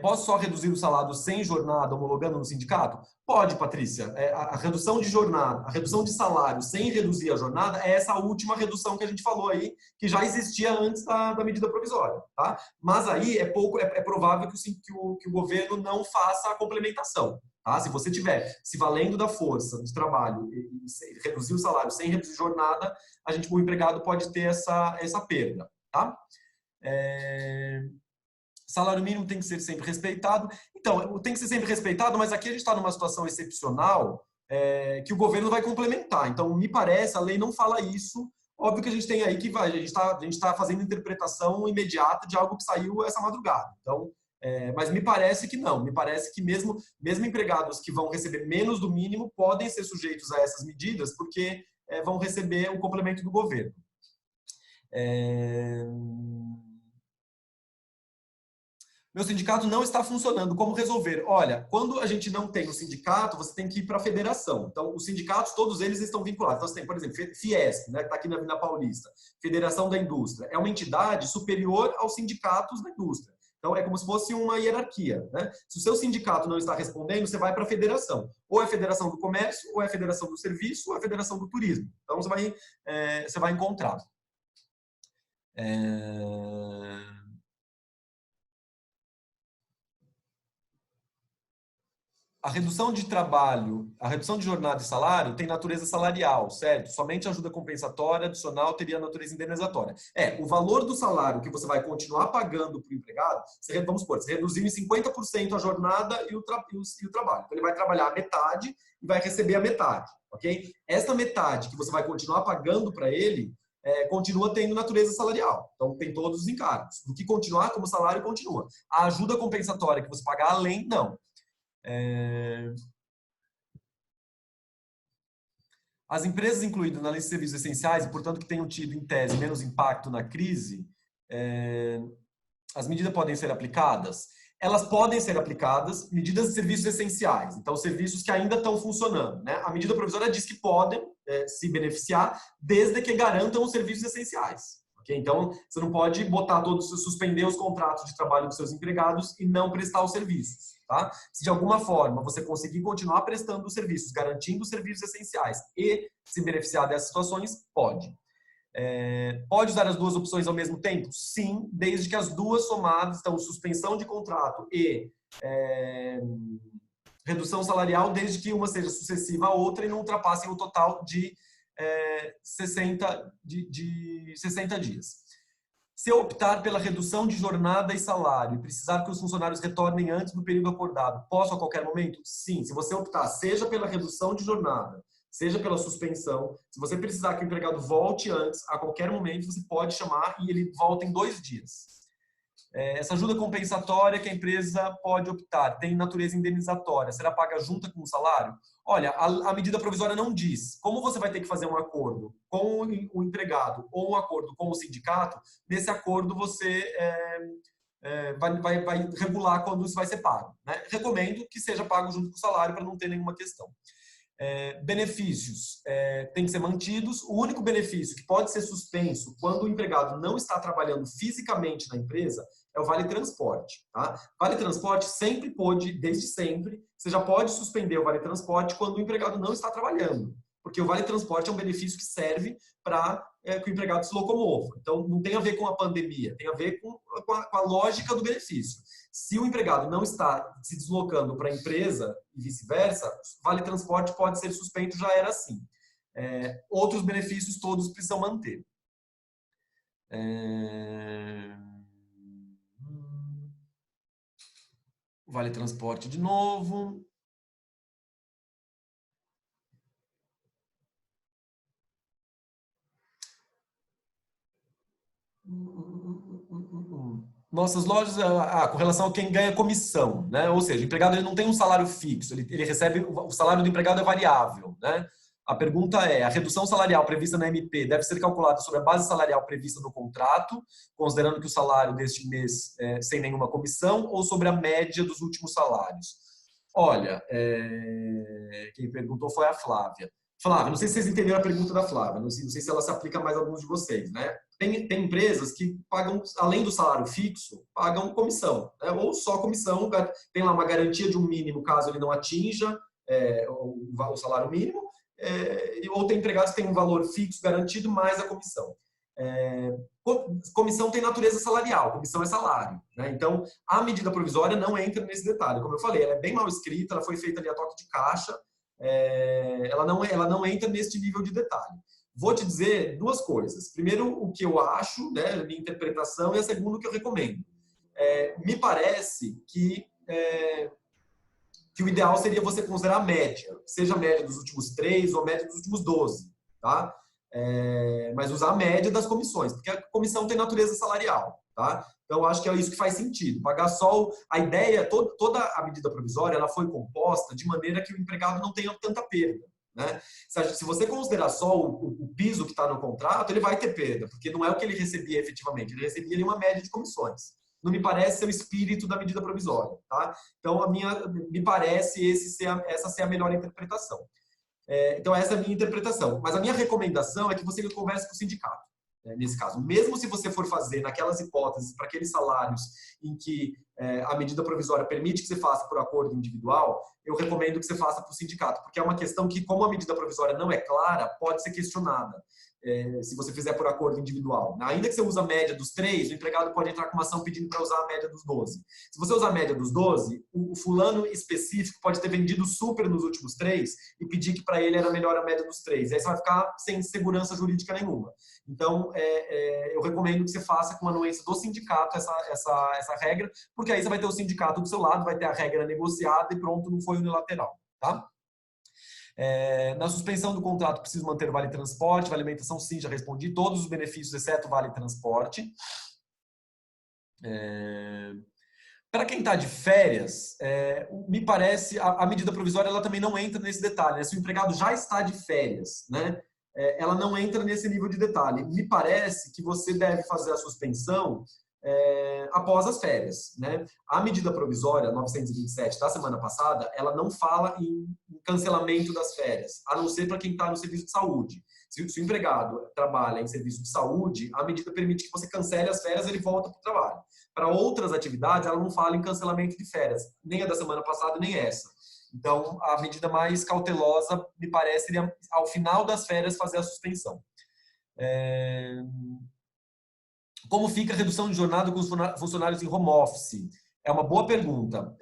Posso só reduzir o salário sem jornada, homologando no sindicato? Pode, Patrícia. A redução de jornada, a redução de salário sem reduzir a jornada é essa última redução que a gente falou aí, que já existia antes da medida provisória. Tá? Mas aí é provável que o governo não faça a complementação. Tá? Se você tiver se valendo da força de trabalho e reduzir o salário sem reduzir jornada, o empregado pode ter essa perda. Tá? Salário mínimo tem que ser sempre respeitado. Então, tem que ser sempre respeitado, mas aqui a gente está numa situação excepcional que o governo vai complementar. Então, me parece, a lei não fala isso. Óbvio que a gente tem aí que a gente está fazendo interpretação imediata de algo que saiu essa madrugada. Então, mas me parece que não. Me parece que mesmo empregados que vão receber menos do mínimo podem ser sujeitos a essas medidas, porque vão receber o complemento do governo. Meu sindicato não está funcionando. Como resolver? Olha, quando a gente não tem o sindicato, você tem que ir para a federação. Então, os sindicatos, todos eles estão vinculados. Então, você tem, por exemplo, Fiesp, né, que está aqui na Avenida Paulista, Federação da Indústria. É uma entidade superior aos sindicatos da indústria. Então, é como se fosse uma hierarquia. Né? Se o seu sindicato não está respondendo, você vai para a federação. Ou é a Federação do Comércio, ou é a Federação do Serviço, ou é a Federação do Turismo. Então, você vai encontrar. a redução de trabalho, a redução de jornada e salário tem natureza salarial, certo? Somente a ajuda compensatória adicional teria natureza indenizatória. O valor do salário que você vai continuar pagando para o empregado, vamos supor, você reduziu em 50% a jornada e o trabalho. Então, ele vai trabalhar a metade e vai receber a metade, ok? Essa metade que você vai continuar pagando para ele, continua tendo natureza salarial. Então, tem todos os encargos. Do que continuar como salário, continua. A ajuda compensatória que você pagar além, não. As empresas incluídas na lista de serviços essenciais, e portanto que tenham tido, em tese, menos impacto na crise, as medidas podem ser aplicadas? Elas podem ser aplicadas, medidas de serviços essenciais, então serviços que ainda estão funcionando, né? A medida provisória diz que podem se beneficiar desde que garantam os serviços essenciais. Okay? Então, você não pode botar suspender os contratos de trabalho dos seus empregados e não prestar os serviços. Tá? Se de alguma forma você conseguir continuar prestando os serviços, garantindo os serviços essenciais e se beneficiar dessas situações, pode. Pode usar as duas opções ao mesmo tempo? Sim, desde que as duas somadas, então suspensão de contrato e redução salarial, desde que uma seja sucessiva à outra e não ultrapassem o total de 60 dias. Se eu optar pela redução de jornada e salário e precisar que os funcionários retornem antes do período acordado, posso a qualquer momento? Sim. Se você optar, seja pela redução de jornada, seja pela suspensão, se você precisar que o empregado volte antes, a qualquer momento você pode chamar e ele volta em 2 dias. Essa ajuda compensatória que a empresa pode optar tem natureza indenizatória, será paga junta com o salário? Olha, a medida provisória não diz. Como você vai ter que fazer um acordo com o empregado ou um acordo com o sindicato, nesse acordo você vai regular quando isso vai ser pago. Né? Recomendo que seja pago junto com o salário para não ter nenhuma questão. Benefícios têm que ser mantidos. O único benefício que pode ser suspenso quando o empregado não está trabalhando fisicamente na empresa é o Vale Transporte. Tá? Vale Transporte sempre pode, desde sempre, você já pode suspender o Vale Transporte quando o empregado não está trabalhando. Porque o Vale Transporte é um benefício que serve para que o empregado se locomova. Então, não tem a ver com a pandemia, tem a ver com a lógica do benefício. Se o empregado não está se deslocando para a empresa e vice-versa, Vale Transporte pode ser suspenso, já era assim. Outros benefícios todos precisam manter. Vale Transporte de novo. Nossas lojas, com relação a quem ganha comissão, né? Ou seja, o empregado ele não tem um salário fixo, ele recebe, o salário do empregado é variável, né? A pergunta é, a redução salarial prevista na MP deve ser calculada sobre a base salarial prevista no contrato, considerando que o salário deste mês sem nenhuma comissão, ou sobre a média dos últimos salários? Olha, quem perguntou foi a Flávia. Flávia, não sei se vocês entenderam a pergunta da Flávia, não sei se ela se aplica a mais a alguns de vocês, né? Tem empresas que pagam, além do salário fixo, pagam comissão, né? Ou só comissão, tem lá uma garantia de um mínimo caso ele não atinja o salário mínimo, ou tem empregados que têm um valor fixo garantido mais a comissão. Comissão tem natureza salarial, comissão é salário, né? Então, a medida provisória não entra nesse detalhe. Como eu falei, ela é bem mal escrita, ela foi feita ali a toque de caixa, ela não entra neste nível de detalhe. Vou te dizer duas coisas. Primeiro, o que eu acho, né, a minha interpretação, e a segunda, o que eu recomendo. Me parece que o ideal seria você considerar a média, seja a média dos últimos 3 ou a média dos últimos 12, tá? Mas usar a média das comissões, porque a comissão tem natureza salarial, tá? Então, acho que é isso que faz sentido. Pagar só a ideia, toda a medida provisória, ela foi composta de maneira que o empregado não tenha tanta perda, né? Se você considerar só o piso que está no contrato, ele vai ter perda, porque não é o que ele recebia efetivamente, ele recebia ali uma média de comissões. Não me parece ser o espírito da medida provisória, tá? Então, me parece essa ser a melhor interpretação. Então, essa é a minha interpretação. Mas a minha recomendação é que você converse com o sindicato, nesse caso. Mesmo se você for fazer naquelas hipóteses, para aqueles salários em que a medida provisória permite que você faça por acordo individual, eu recomendo que você faça para o sindicato, porque é uma questão que, como a medida provisória não é clara, pode ser questionada. se você fizer por acordo individual. Ainda que você use a média dos 3, o empregado pode entrar com uma ação pedindo para usar a média dos 12. Se você usar a média dos 12, o fulano específico pode ter vendido super nos últimos 3 e pedir que para ele era melhor a média dos 3. E aí você vai ficar sem segurança jurídica nenhuma. Então, eu recomendo que você faça com a anuência do sindicato essa regra, porque aí você vai ter o sindicato do seu lado, vai ter a regra negociada e pronto, não foi unilateral. Tá? Na suspensão do contrato, preciso manter o vale transporte, vale alimentação, sim, já respondi. Todos os benefícios, exceto o vale transporte. Para quem está de férias, me parece, a medida provisória ela também não entra nesse detalhe. Né? Se o empregado já está de férias, né? Ela não entra nesse nível de detalhe. Me parece que você deve fazer a suspensão após as férias. Né? A medida provisória 927 da semana passada, ela não fala em cancelamento das férias, a não ser para quem está no serviço de saúde. Se o empregado trabalha em serviço de saúde, a medida permite que você cancele as férias e ele volta para o trabalho. Para outras atividades, ela não fala em cancelamento de férias, nem a da semana passada, nem essa. Então, a medida mais cautelosa, me parece, seria ao final das férias fazer a suspensão. Como fica a redução de jornada com os funcionários em home office? É uma boa pergunta.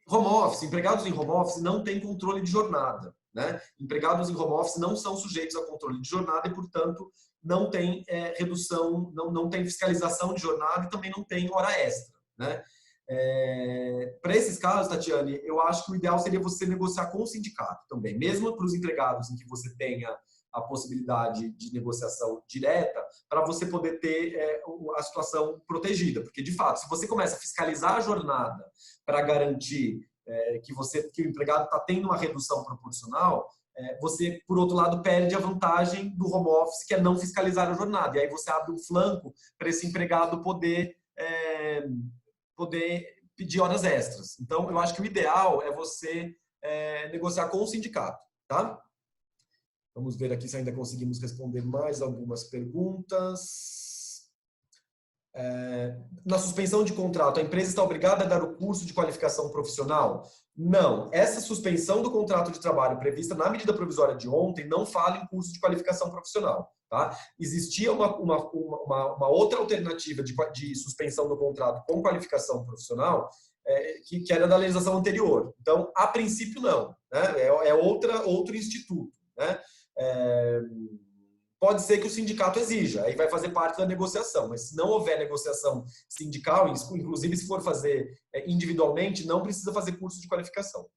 Home office, empregados em home office não têm controle de jornada. Né? Empregados em home office não são sujeitos a controle de jornada e, portanto, não tem redução, não tem fiscalização de jornada e também não tem hora extra. Né? Para esses casos, Tatiane, eu acho que o ideal seria você negociar com o sindicato também, mesmo para os empregados em que você tenha a possibilidade de negociação direta, para você poder ter a situação protegida. Porque, de fato, se você começa a fiscalizar a jornada para garantir que o empregado está tendo uma redução proporcional, você, por outro lado, perde a vantagem do home office, que é não fiscalizar a jornada. E aí você abre um flanco para esse empregado poder pedir horas extras. Então, eu acho que o ideal é você negociar com o sindicato. Tá? Vamos ver aqui se ainda conseguimos responder mais algumas perguntas. Na suspensão de contrato, a empresa está obrigada a dar o curso de qualificação profissional? Não. Essa suspensão do contrato de trabalho prevista na medida provisória de ontem não fala em curso de qualificação profissional. Tá? Existia uma outra alternativa de suspensão do contrato com qualificação profissional que era da legislação anterior. Então, a princípio, não. Né? Outro instituto. Né? Pode ser que o sindicato exija, aí vai fazer parte da negociação, mas se não houver negociação sindical, inclusive se for fazer individualmente, não precisa fazer curso de qualificação.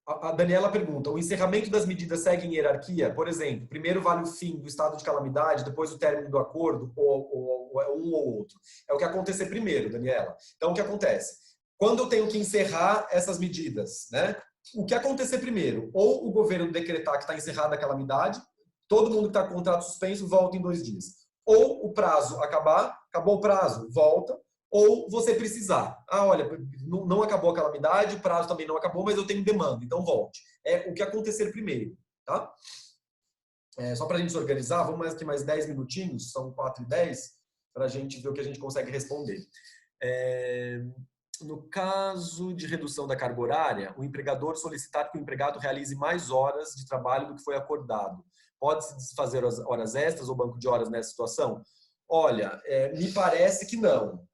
A Daniela pergunta, o encerramento das medidas segue em hierarquia? Por exemplo, primeiro vale o fim do estado de calamidade, depois o término do acordo, ou um ou outro. É o que acontecer primeiro, Daniela. Então, o que acontece? Quando eu tenho que encerrar essas medidas, né? O que acontecer primeiro? Ou o governo decretar que está encerrada a calamidade, todo mundo que está com contrato suspenso volta em 2 dias. Ou o prazo acabou o prazo, volta. Ou você precisar. Olha, não acabou a calamidade, o prazo também não acabou, mas eu tenho demanda, então volte. É o que acontecer primeiro. Tá? Só para a gente se organizar, vamos aqui mais 10 minutinhos, são 4h10, para a gente ver o que a gente consegue responder. No caso de redução da carga horária, o empregador solicitar que o empregado realize mais horas de trabalho do que foi acordado. Pode-se desfazer as horas extras ou banco de horas nessa situação? Olha, me parece que não.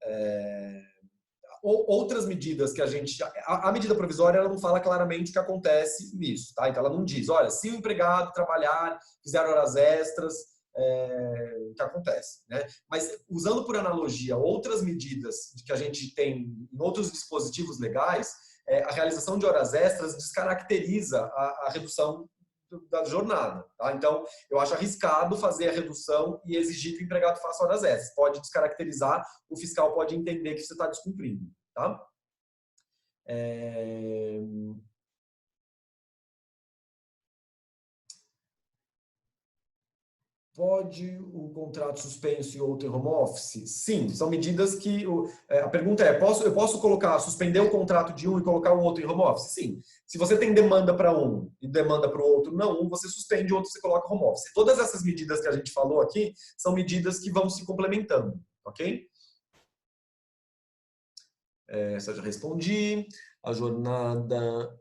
Outras medidas que a gente... A medida provisória ela não fala claramente o que acontece nisso. Tá? Então, ela não diz, olha, se o empregado trabalhar, fizer horas extras, o que acontece, né? Mas usando por analogia outras medidas que a gente tem em outros dispositivos legais, a realização de horas extras descaracteriza a redução da jornada, tá? Então eu acho arriscado fazer a redução e exigir que o empregado faça horas extras. Pode descaracterizar, o fiscal pode entender que você está descumprindo, tá? Pode um contrato suspenso e outro em home office? Sim, são medidas que... a pergunta é, eu posso suspender o contrato de um e colocar o outro em home office? Sim. Se você tem demanda para um e demanda para o outro não, você suspende o outro e você coloca home office. Todas essas medidas que a gente falou aqui são medidas que vão se complementando, ok? Essa eu já respondi. A jornada...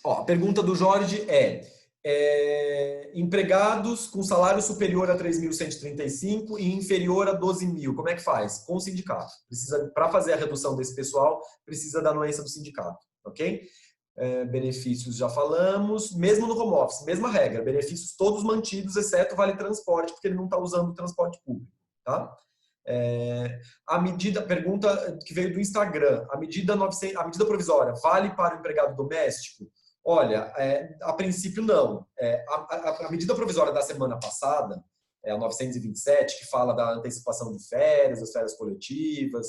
A pergunta do Jorge empregados com salário superior a 3.135 e inferior a 12.000, como é que faz? Com o sindicato. Para fazer a redução desse pessoal, precisa da anuência do sindicato, ok? Benefícios já falamos, mesmo no home office, mesma regra, benefícios todos mantidos, exceto vale transporte, porque ele não está usando o transporte público, tá? Pergunta que veio do Instagram, a medida provisória vale para o empregado doméstico? Olha, a princípio não. A medida provisória da semana passada, a 927, que fala da antecipação de férias, das férias coletivas,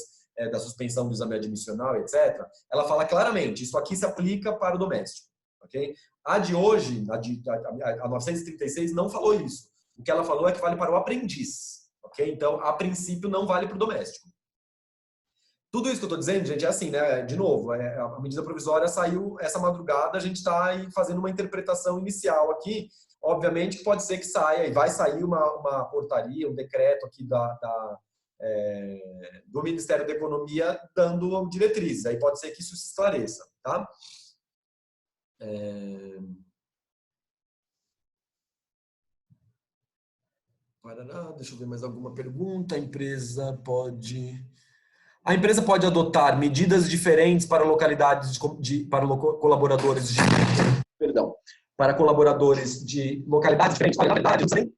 da suspensão do exame admissional, etc., ela fala claramente, isso aqui se aplica para o doméstico. Okay? A de hoje, a 936, não falou isso. O que ela falou é que vale para o aprendiz. Okay? Então, a princípio, não vale para o doméstico. Tudo isso que eu estou dizendo, gente, é assim, né? De novo, a medida provisória saiu essa madrugada, a gente está fazendo uma interpretação inicial aqui. Obviamente que pode ser que saia, e vai sair uma portaria, um decreto aqui do Ministério da Economia dando diretrizes. Aí pode ser que isso se esclareça, tá? Deixa eu ver mais alguma pergunta. A empresa pode adotar medidas diferentes para localidades para colaboradores para colaboradores de localidades diferentes. Qual é a localidade? Não sei.